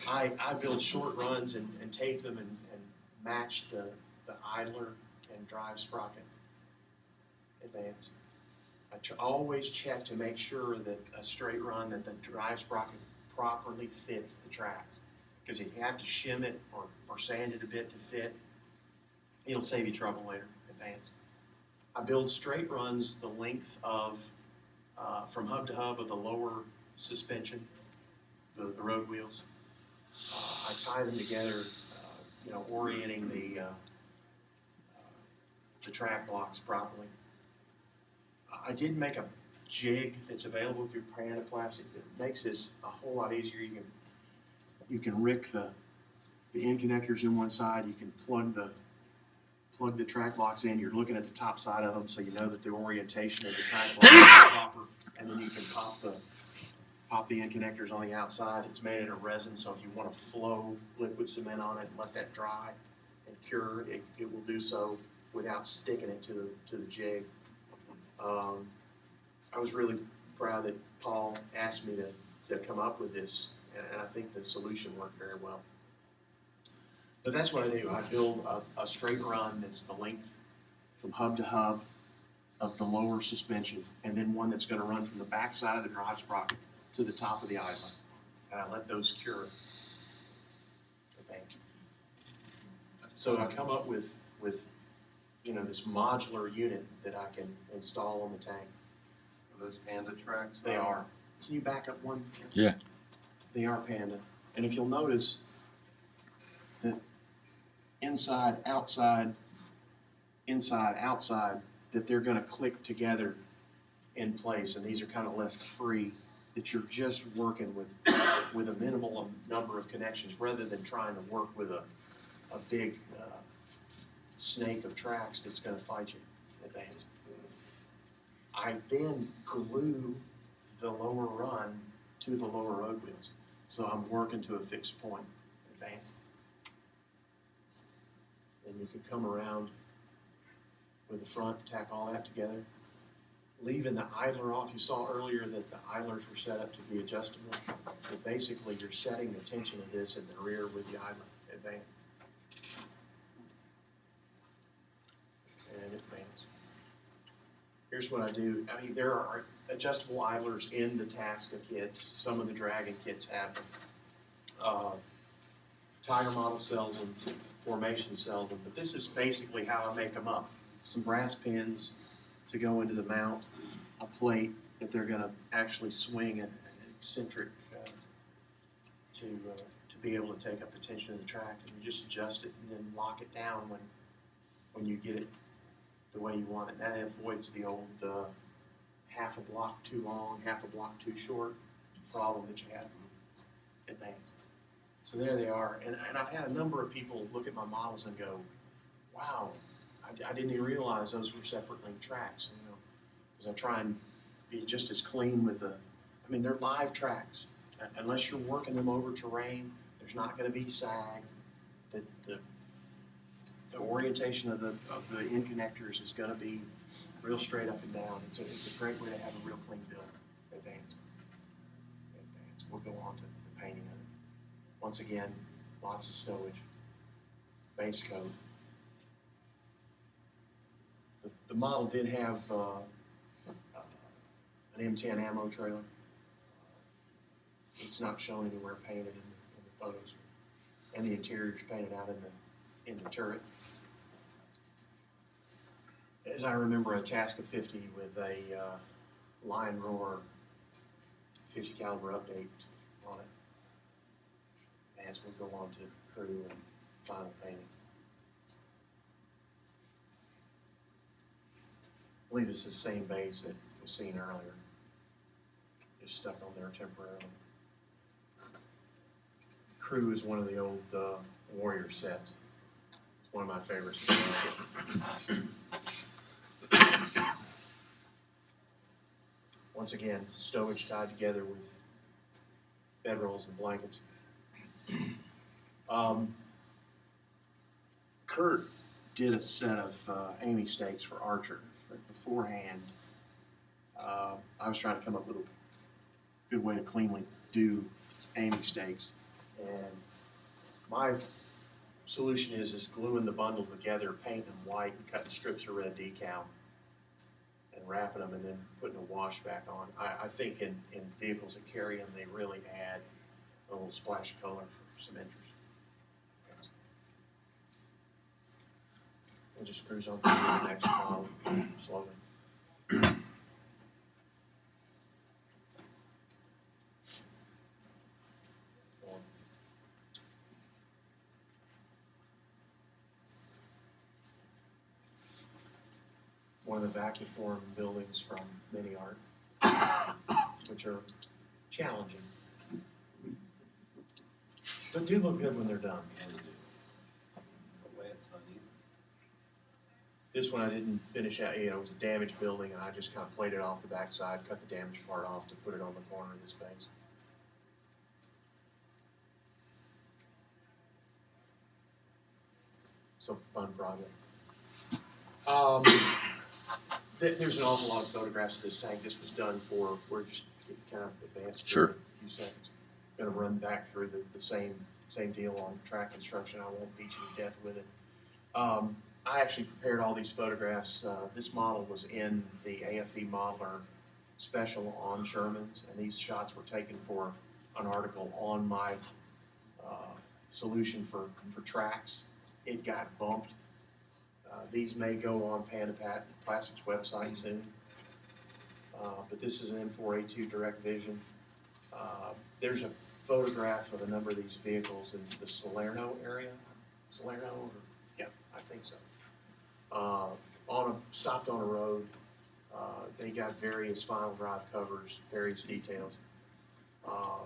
I build short runs and tape them and match the idler and drive sprocket. Advance. I always check to make sure that a straight run, that the drive sprocket properly fits the tracks. Because if you have to shim it or sand it a bit to fit, it'll save you trouble later. Advance. I build straight runs the length of, from hub to hub of the lower suspension, the road wheels. I tie them together, orienting the track blocks properly. I did make a jig that's available through Panda Plastic that makes this a whole lot easier. You can rick the end connectors in one side. You can plug the track blocks in. You're looking at the top side of them, so you know that the orientation of the track block is proper. And then you can pop the end connectors on the outside. It's made out of resin, so if you want to flow liquid cement on it and let that dry and cure, it will do so without sticking it to the jig. I was really proud that Paul asked me to come up with this, and I think the solution worked very well. But that's what I do. I build a straight run that's the length from hub to hub of the lower suspension, and then one that's going to run from the back side of the drive sprocket to the top of the idler. And I let those cure. So I come up with this modular unit that I can install on the tank. Are those Panda tracks? They are. Can you back up one? Yeah. They are Panda. And if you'll notice that inside, outside, that they're going to click together in place, and these are kind of left free, that you're just working with a minimal number of connections rather than trying to work with a big snake of tracks that's going to fight you in advance. I then glue the lower run to the lower road wheels. So I'm working to a fixed point in advance. And you can come around with the front, tack all that together. Leaving the idler off. You saw earlier that the idlers were set up to be adjustable. But basically you're setting the tension of this in the rear with the idler in advance. And advance. Here's what I do. I mean, there are adjustable idlers in the Tasca kits. Some of the Dragon kits have them. Tiger Model sells them. Formation sells them. But this is basically how I make them up. Some brass pins to go into the mount. A plate that they're going to actually swing an eccentric to be able to take up the tension of the track. And you just adjust it and then lock it down when you get it the way you want it. That avoids the old half a block too long, half a block too short problem that you have in advance. So there they are. And I've had a number of people look at my models and go, wow, I didn't even realize those were separate link tracks. Because I try and be just as clean with they're live tracks. Unless you're working them over terrain, there's not going to be sag. The orientation of the end connectors is going to be real straight up and down. It's a great way to have a real clean build. Advance. We'll go on to the painting of it. Once again, lots of stowage. Base coat. The model did have an M10 ammo trailer. It's not shown anywhere painted in the photos. and the interior's painted out in the turret. As I remember, a Tasca 50 with a Lion Roar 50 caliber update on it as we go on to crew and final painting. I believe this is the same base that was seen earlier, just stuck on there temporarily. Crew is one of the old Warrior sets. It's one of my favorites. Once again, stowage tied together with bedrolls and blankets. Kurt did a set of Amy stakes for Archer, but beforehand, I was trying to come up with a good way to cleanly do Amy stakes, and my solution is gluing the bundle together, painting them white, and cutting strips of red decal, and wrapping them, and then putting a wash back on. I think in vehicles that carry them, they really add a little splash of color for some interest. We'll just cruise on to the next model slowly. One of the vacuform buildings from Mini Art, which are challenging, but do look good when they're done. This one I didn't finish out, it was a damaged building, and I just kind of played it off the backside, cut the damaged part off to put it on the corner of this base. So, fun project. There's an awful lot of photographs of this tank. This was done for, we're just getting kind of advanced. Sure. For a few seconds. Gonna run back through the same deal on track construction. I won't beat you to death with it. I actually prepared all these photographs. This model was in the AFE Modeler special on Sherman's, and these shots were taken for an article on my solution for tracks. It got bumped. These may go on Panda Plastics website soon, but this is an M4A2 Direct Vision. There's a photograph of a number of these vehicles in the Salerno area. Salerno, or, yeah, I think so. Stopped on a road. They got various final drive covers, various details. A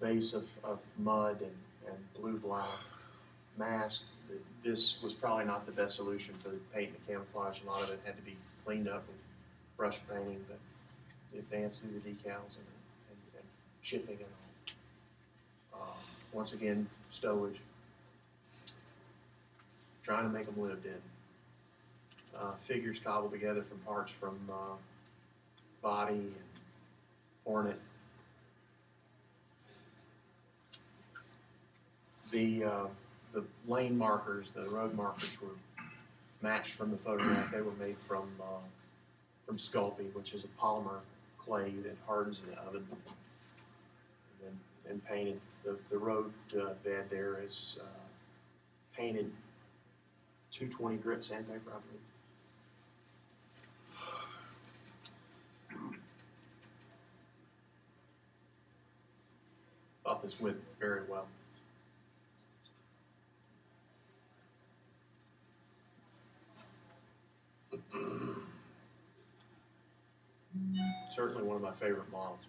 base of mud and blue-black mask. This was probably not the best solution for the paint and the camouflage. A lot of it had to be cleaned up with brush painting, but to advance through the decals and shipping and all. Once again, stowage. Trying to make them lived in. Figures cobbled together from parts from body and Hornet. The lane markers, the road markers were matched from the photograph. They were made from Sculpey, which is a polymer clay that hardens in the oven and painted. The road bed there is painted 220 grit sandpaper, I believe. Thought this went very well. Certainly one of my favorite models.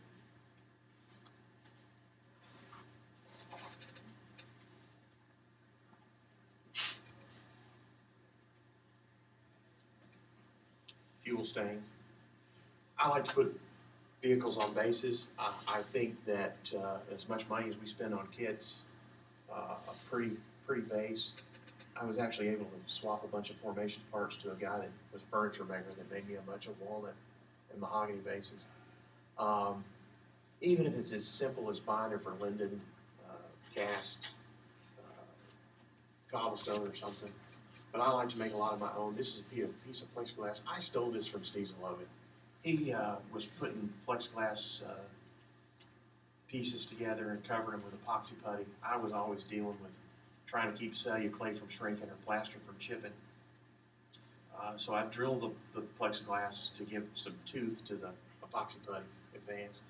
Fuel stain. I like to put vehicles on bases. I think that as much money as we spend on kits, a pretty base. I was actually able to swap a bunch of formation parts to a guy that was a furniture maker that made me a bunch of walnut and mahogany bases. Even if it's as simple as binder for linden, cast, cobblestone or something. But I like to make a lot of my own. This is a piece of plexiglass. I stole this from Steven Logan. He was putting plexiglass pieces together and covering them with epoxy putty. I was always dealing with trying to keep celluclay from shrinking or plaster from chipping. So I drilled the plexiglass to give some tooth to the epoxy putty advance.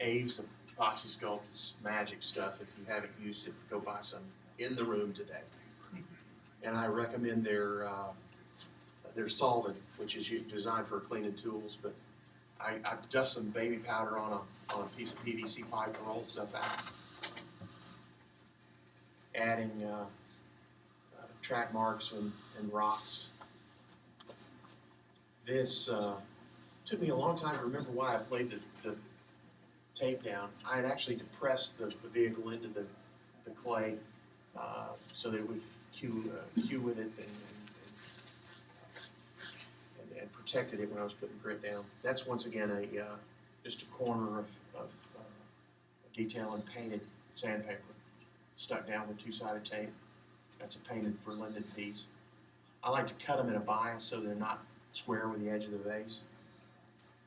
Aves epoxy sculpt is magic stuff. If you haven't used it, go buy some in the room today. And I recommend their solvent, which is designed for cleaning tools. But I dust some baby powder on a piece of PVC pipe to roll stuff out. Adding track marks and rocks. This took me a long time to remember why I laid the tape down. I had actually depressed the vehicle into the clay so that it would cue with it and protected it when I was putting grit down. That's once again just a corner of detail and painted sandpaper stuck down with two-sided tape. That's a painted for Linden piece. I like to cut them in a bias so they're not square with the edge of the vase.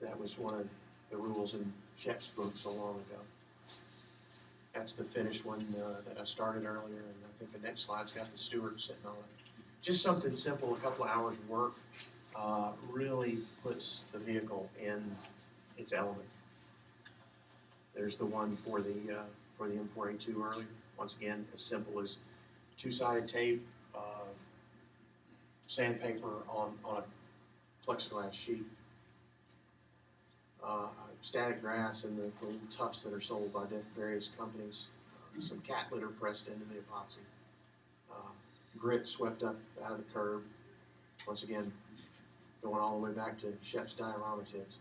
That was one of the rules in Shep's book so long ago. That's the finished one that I started earlier, and I think the next slide's got the Stewart sitting on it. Just something simple, a couple of hours of work, really puts the vehicle in its element. There's the one for the M4A2 earlier. Once again, as simple as two-sided tape, sandpaper on a plexiglass sheet, static grass and the little tufts that are sold by various companies, some cat litter pressed into the epoxy, grit swept up out of the curb. Once again, going all the way back to Shep's diorama tips.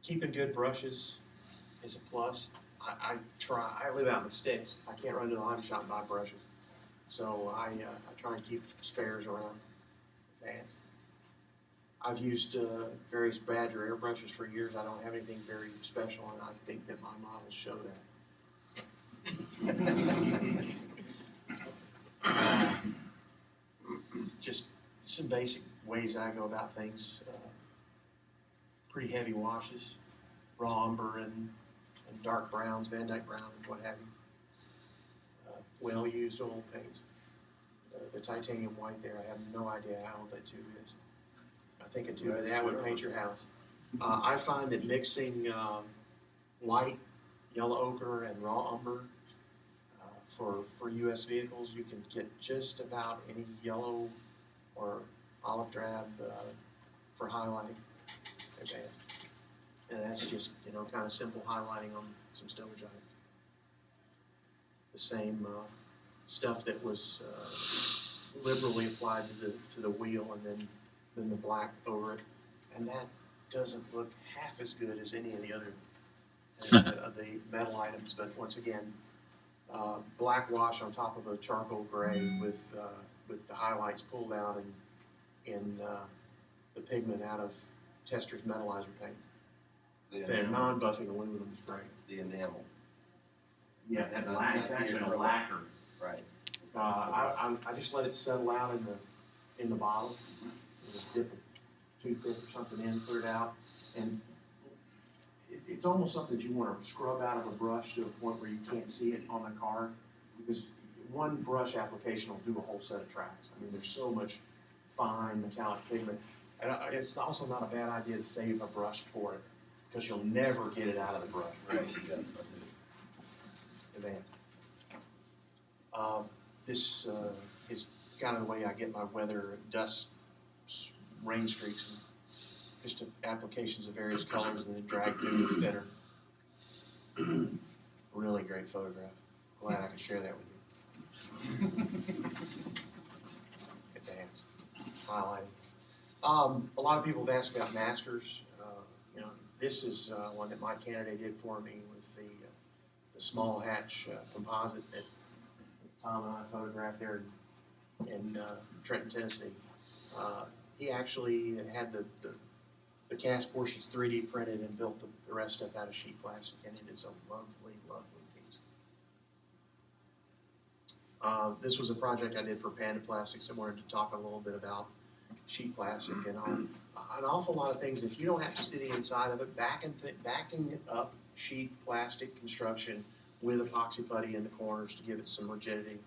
Keeping good brushes is a plus. I live out in the sticks. I can't run to the hobby shop and buy brushes. So I try and keep spares around. Fans. I've used various Badger airbrushes for years. I don't have anything very special, and I think that my models show that. Just some basic ways I go about things. Pretty heavy washes, raw umber and dark browns, Van Dyke brown and what have you. Well-used oil paints. The titanium white there, I have no idea how old that tube is. I think a tube of that would paint your house. I find that mixing white, yellow ochre, and raw umber for US vehicles, you can get just about any yellow or olive drab for highlighting. And that's just, kind of simple highlighting on some stoneware. The same stuff that was liberally applied to the wheel, and then the black over it, and that doesn't look half as good as any of the other of the metal items. But once again, black wash on top of a charcoal gray with the highlights pulled out and the pigment out of Tester's metalizer paints. The non-buffing aluminum is great. The enamel. Yeah, that black, it's actually a lacquer. Right. I just let it settle out in the bottle. Just dip a toothpick or something in, put it out, and it's almost something that you want to scrub out of a brush to a point where you can't see it on the card, because one brush application will do a whole set of tracks. I mean, there's so much fine metallic pigment, and it's also not a bad idea to save a brush for it, because you'll never get it out of the brush. Right. Advanced. This is kind of the way I get my weather, dust, rain streaks, and just applications of various colors, and then drag through the thinner. Really great photograph. Glad I could share that with you. Advanced. Highlighting. A lot of people have asked about maskers. This is one that my candidate did for me with the small hatch composite that Tom and I photographed there in Trenton, Tennessee. He actually had the cast portions 3D printed and built the rest stuff out of sheet plastic, and it is a lovely, lovely piece. This was a project I did for Panda Plastics. I wanted to talk a little bit about sheet plastic and an awful lot of things. If you don't have to sit inside of it, backing up sheet plastic construction with epoxy putty in the corners to give it some rigidity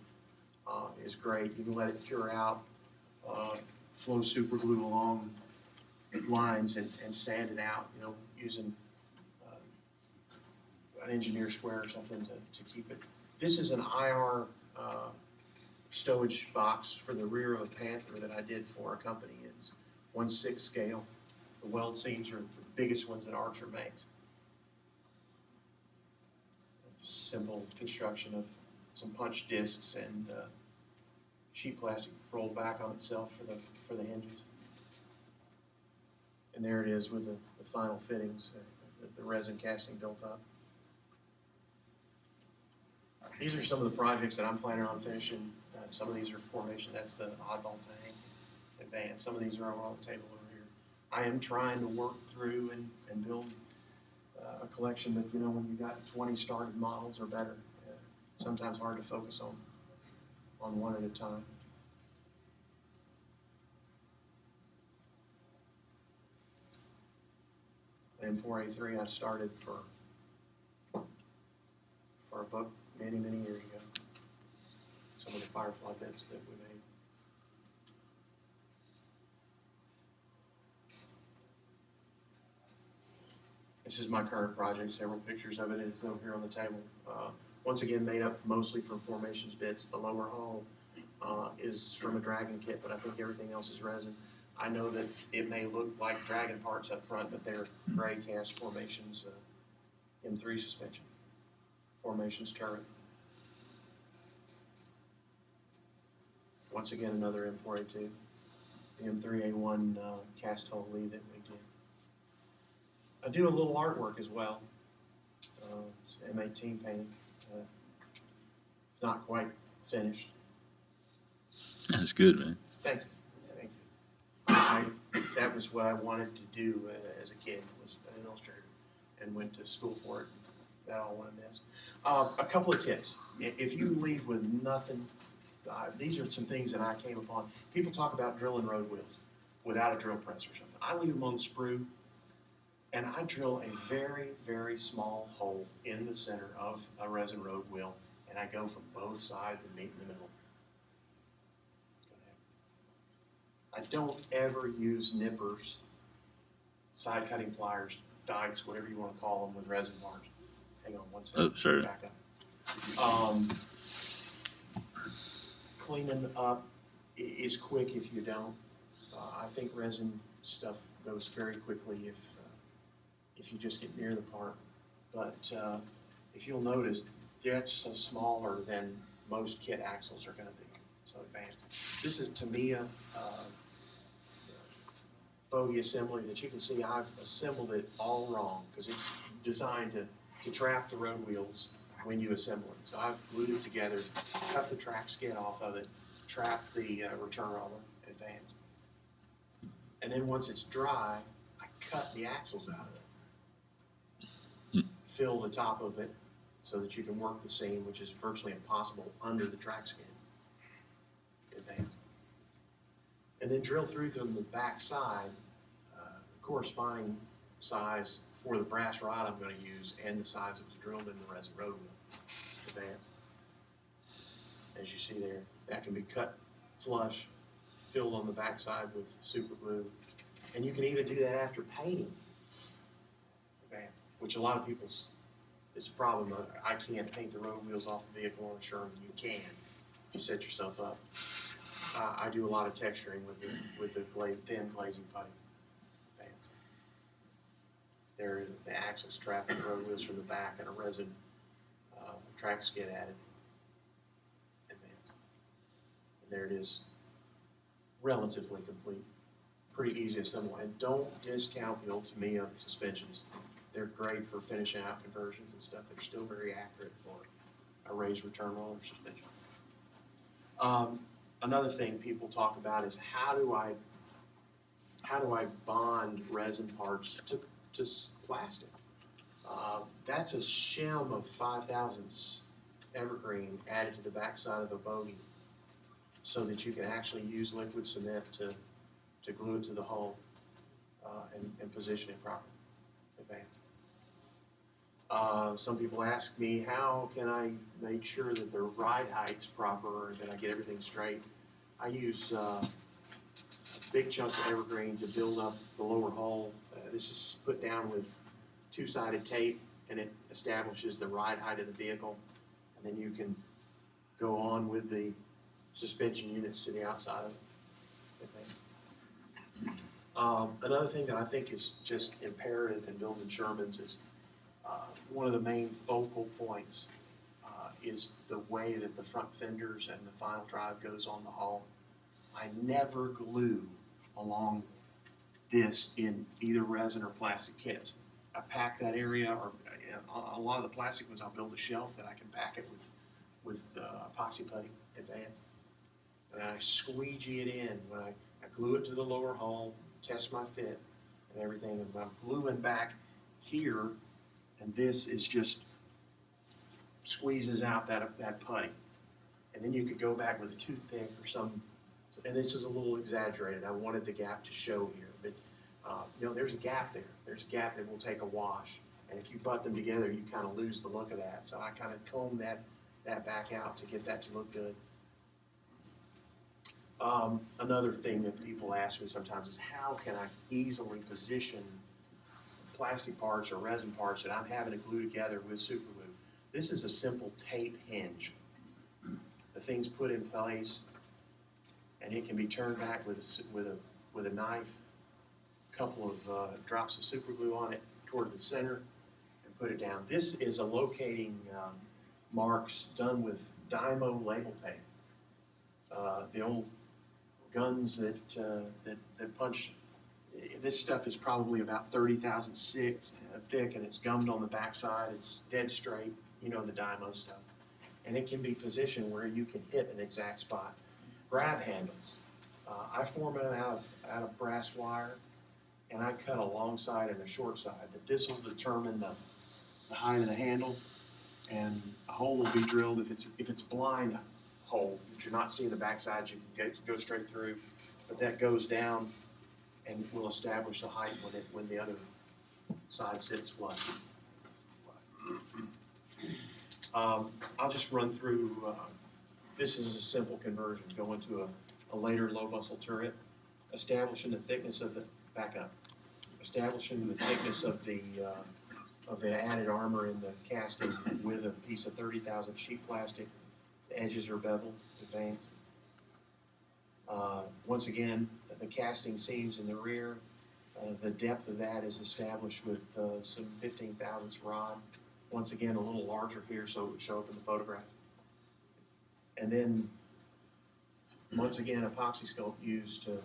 is great. You can let it cure out, flow super glue along lines and sand it out, you know, using an engineer square or something to keep it. This is an IR stowage box for the rear of a Panther that I did for a company. It's 1/6 scale. The weld seams are the biggest ones that Archer makes. Simple construction of some punch discs and sheet plastic rolled back on itself for the hinges. And there it is with the final fittings, the resin casting built up. These are some of the projects that I'm planning on finishing. Some of these are formation. That's the oddball tank advance. Some of these are on the table over here. I am trying to work through and build a collection, but you know, when you got 20 started models or better, it's sometimes hard to focus on one at a time. M4A3 I started for a book many years ago. Some of the Firefly bits that we made. This is my current project. Several pictures of it is over here on the table. Once again, made up mostly from formations bits. The lower hull is from a Dragon kit, but I think everything else is resin. I know that it may look like Dragon parts up front, but they're gray cast formations M3 suspension. Formations turret. Once again, another M4A2. The M3A1 cast hull lead that we did. I do a little artwork as well. It's M18 painting. It's not quite finished. That's good, man. Thank you. Thank you. That was what I wanted to do as a kid, was an illustrator, and went to school for it. That all went amiss. A couple of tips. If you leave with nothing, these are some things that I came upon. People talk about drilling road wheels without a drill press or something. I leave them on the sprue, and I drill a very small hole in the center of a resin road wheel, and I go from both sides and meet in the middle. I don't ever use nippers, side cutting pliers, dikes, whatever you want to call them, with resin bars. Hang on one second. Oh, sorry. Back up. Cleaning up is quick if you don't. I think resin stuff goes very quickly if you just get near the part. But if you'll notice, that's smaller than most kit axles are going to be. So advanced. This is Tamiya bogie assembly that you can see I've assembled it all wrong because it's designed to trap the road wheels when you assemble it. So I've glued it together, cut the track skid off of it, trapped the return roller, advanced. And then once it's dry, I cut the axles out of it. Fill the top of it so that you can work the seam, which is virtually impossible under the track skid. Advanced. And then drill through from the back side, the corresponding size for the brass rod I'm going to use and the size that was drilled in the resin road wheel. Advanced. As you see there, that can be cut flush, filled on the back side with super glue. And you can even do that after painting. Advanced. Which a lot of people's, it's a problem. I can't paint the road wheels off the vehicle on a Sherman. You can if you set yourself up. I do a lot of texturing with the thin glazing putty. There, the axles trapping the road wheels from the back and a resin track skid added. And there it is, relatively complete. Pretty easy to assemble. And don't discount the old Tamiya suspensions. They're great for finishing out conversions and stuff. They're still very accurate for a raised return roller suspension. Another thing people talk about is how do I bond resin parts to plastic? That's a shim of 5/1000 evergreen added to the backside of a bogie so that you can actually use liquid cement to glue it to the hull and position it properly. Some people ask me, how can I make sure that the ride height's proper and that I get everything straight? I use big chunks of evergreen to build up the lower hull. This is put down with two-sided tape, and it establishes the ride height of the vehicle. And then you can go on with the suspension units to the outside of it. Another thing that I think is just imperative in building Shermans is one of the main focal points is the way that the front fenders and the final drive goes on the hull. I never glue along this in either resin or plastic kits. I pack that area, or a lot of the plastic ones, I'll build a shelf that I can pack it with epoxy putty advanced. And I squeegee it in when I glue it to the lower hull, test my fit and everything. And when I'm gluing back here, and this is just squeezes out that putty. And then you could go back with a toothpick or some, and this is a little exaggerated. I wanted the gap to show here, but there's a gap there. There's a gap that will take a wash. And if you butt them together, you kind of lose the look of that. So I kind of comb that back out to get that to look good. Another thing that people ask me sometimes is, how can I easily position plastic parts or resin parts that I'm having to glue together with super glue? This is a simple tape hinge. The thing's put in place, and it can be turned back with a knife, a couple of drops of super glue on it toward the center, and put it down. This is a locating marks done with Dymo label tape. The old guns that punch. This stuff is probably about 30,006 thick, and it's gummed on the backside. It's dead straight, the Dymo stuff. And it can be positioned where you can hit an exact spot. Grab handles. I form it out of brass wire, and I cut a long side and a short side. But this will determine the height of the handle, and a hole will be drilled. If it's blind hole that you're not seeing the backside, you can go straight through. But that goes down and will establish the height when the other side sits flush. I'll just run through, this is a simple conversion. Go into a later low muscle turret, establishing the thickness of the, establishing the thickness of the added armor in the casting with a piece of 30,000 sheet plastic. The edges are beveled, advanced. Once again, the casting seams in the rear, the depth of that is established with some 15 thousandths rod. Once again, a little larger here so it would show up in the photograph. And then, once again, epoxy sculpt used to,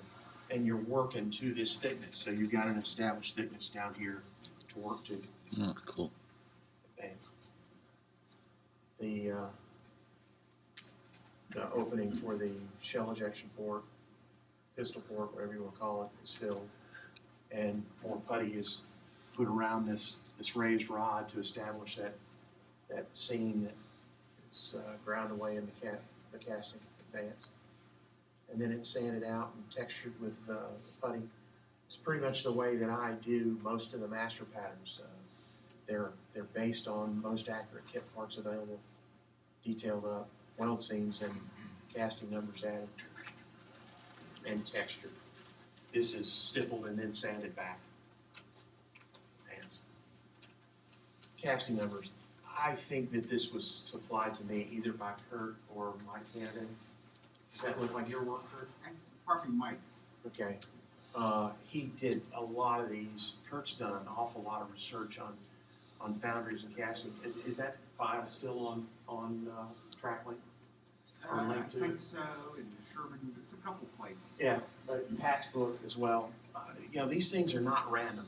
and you're working to this thickness. So you've got an established thickness down here to work to. Oh, cool. The opening for the shell ejection port, pistol port, whatever you want to call it, is filled. And more putty is put around this raised rod to establish that seam that is ground away in the casting advance. And then it's sanded out and textured with putty. It's pretty much the way that I do most of the master patterns. They're based on most accurate kit parts available, detailed up, weld seams and casting numbers added, and textured. This is stippled and then sanded back. Casting numbers. I think that this was supplied to me either by Kurt or Mike Kennedy. Does that look like your work, Kurt? Probably Mike's. Okay. He did a lot of these. Kurt's done an awful lot of research on foundries and casting. Is that file still on TrackLink? Or link I to think it? so, in Sherman, it's a couple places. Yeah, but Pat's book as well. These things are not random.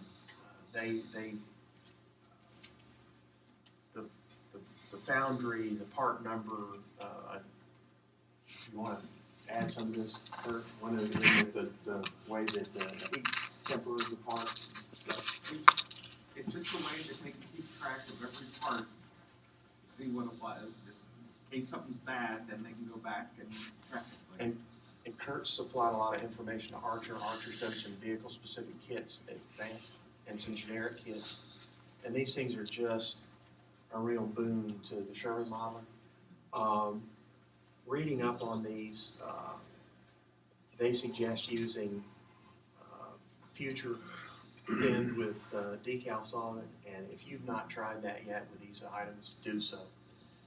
The foundry, the part number. You want to add some of this, Kurt? One of the way that the heat temper of the part. It's just a way that they can keep track of every part, see what it was, just in case something's bad, then they can go back and track it later. And Kurt supplied a lot of information to Archer. Archer's done some vehicle-specific kits at Advance and some generic kits. And these things are just a real boon to the Sherman Modeling. Reading up on these, they suggest using future pinned with decal solvent, and if you've not tried that yet with these items, do so,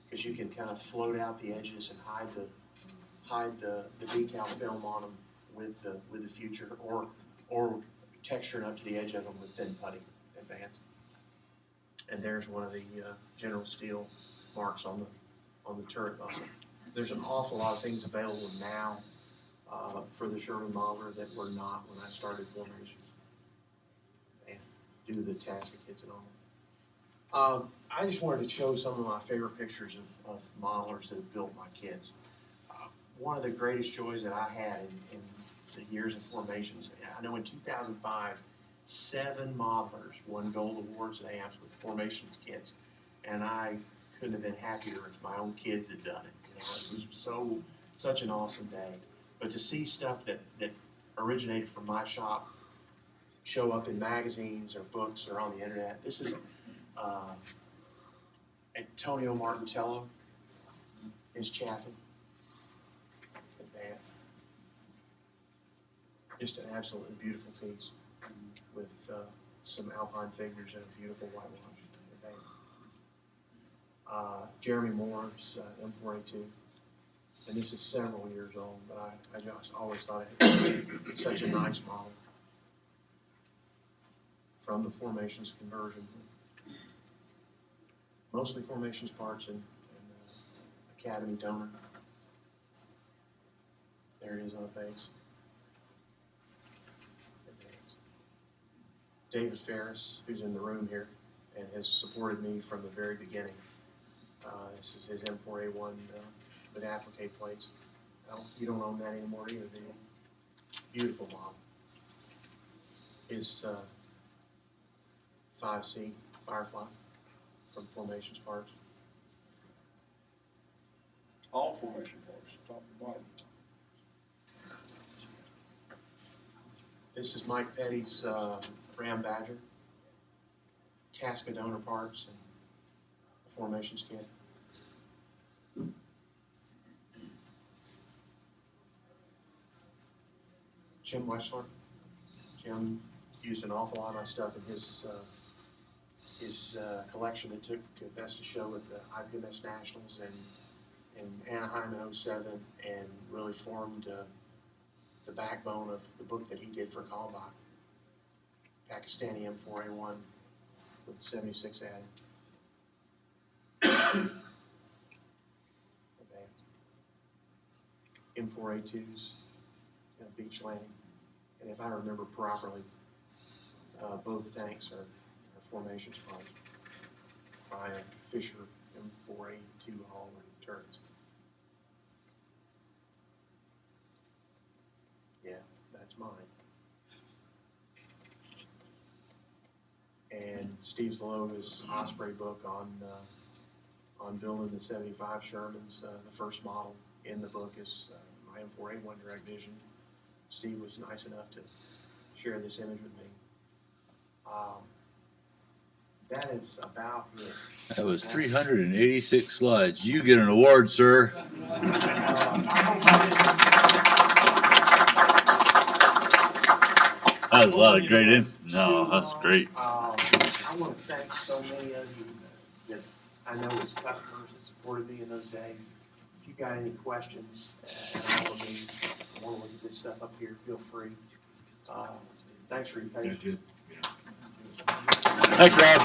because you can kind of float out the edges and hide the decal film on them with the future, or texture it up to the edge of them with thin putty advance. And there's one of the General Steel marks on the turret muzzle. There's an awful lot of things available now for the Sherman Modeler that were not when I started formation, and due to the TASCA kits and all. I just wanted to show some of my favorite pictures of modelers that have built my kits. One of the greatest joys that I had in the years of formations, I know in 2005, 7 modelers won gold awards at AMPS with formations kits, and I couldn't have been happier if my own kids had done it. You know, it was such an awesome day. But to see stuff that originated from my shop show up in magazines or books or on the internet, this is Antonio Martitello, his Chaffin advance. Just an absolutely beautiful piece with some alpine figures and a beautiful whitewash advance. Jeremy Moore's M4A2, and this is several years old, but I just always thought it was such a nice model from the formations conversion. Mostly formations parts and Academy donor. There it is on a base. David Ferris, who's in the room here and has supported me from the very beginning. This is his M4A1 with applique plates. You don't own that anymore either, do you? Beautiful model. His 5C Firefly from Formations Parts. All formation parts, top to bottom. This is Mike Petty's Ram Badger, TASCA donor parts, and the Formations kit. Jim Weschler. Jim used an awful lot of my stuff in his collection that took Best of Show at the IPMS Nationals and in Anaheim in '07, and really formed the backbone of the book that he did for Kalbach. Pakistani M4A1 with 76 added. M4A2s, beach landing. And if I remember properly, both tanks are formations parts by a Fisher M4A2 hull and turrets. Yeah, that's mine. And Steve Zaloga's Osprey book on building the 75 Shermans, the first model in the book is my M4A1 direct vision. Steve was nice enough to share this image with me. That is about it. That was 386 slides. You get an award, sir. That was a lot of great info. No, that's great. I want to thank so many of you that I know as customers that supported me in those days. If you got any questions at all of me, I want to look at this stuff up here, feel free. Thanks for your patience. Thanks, Rob.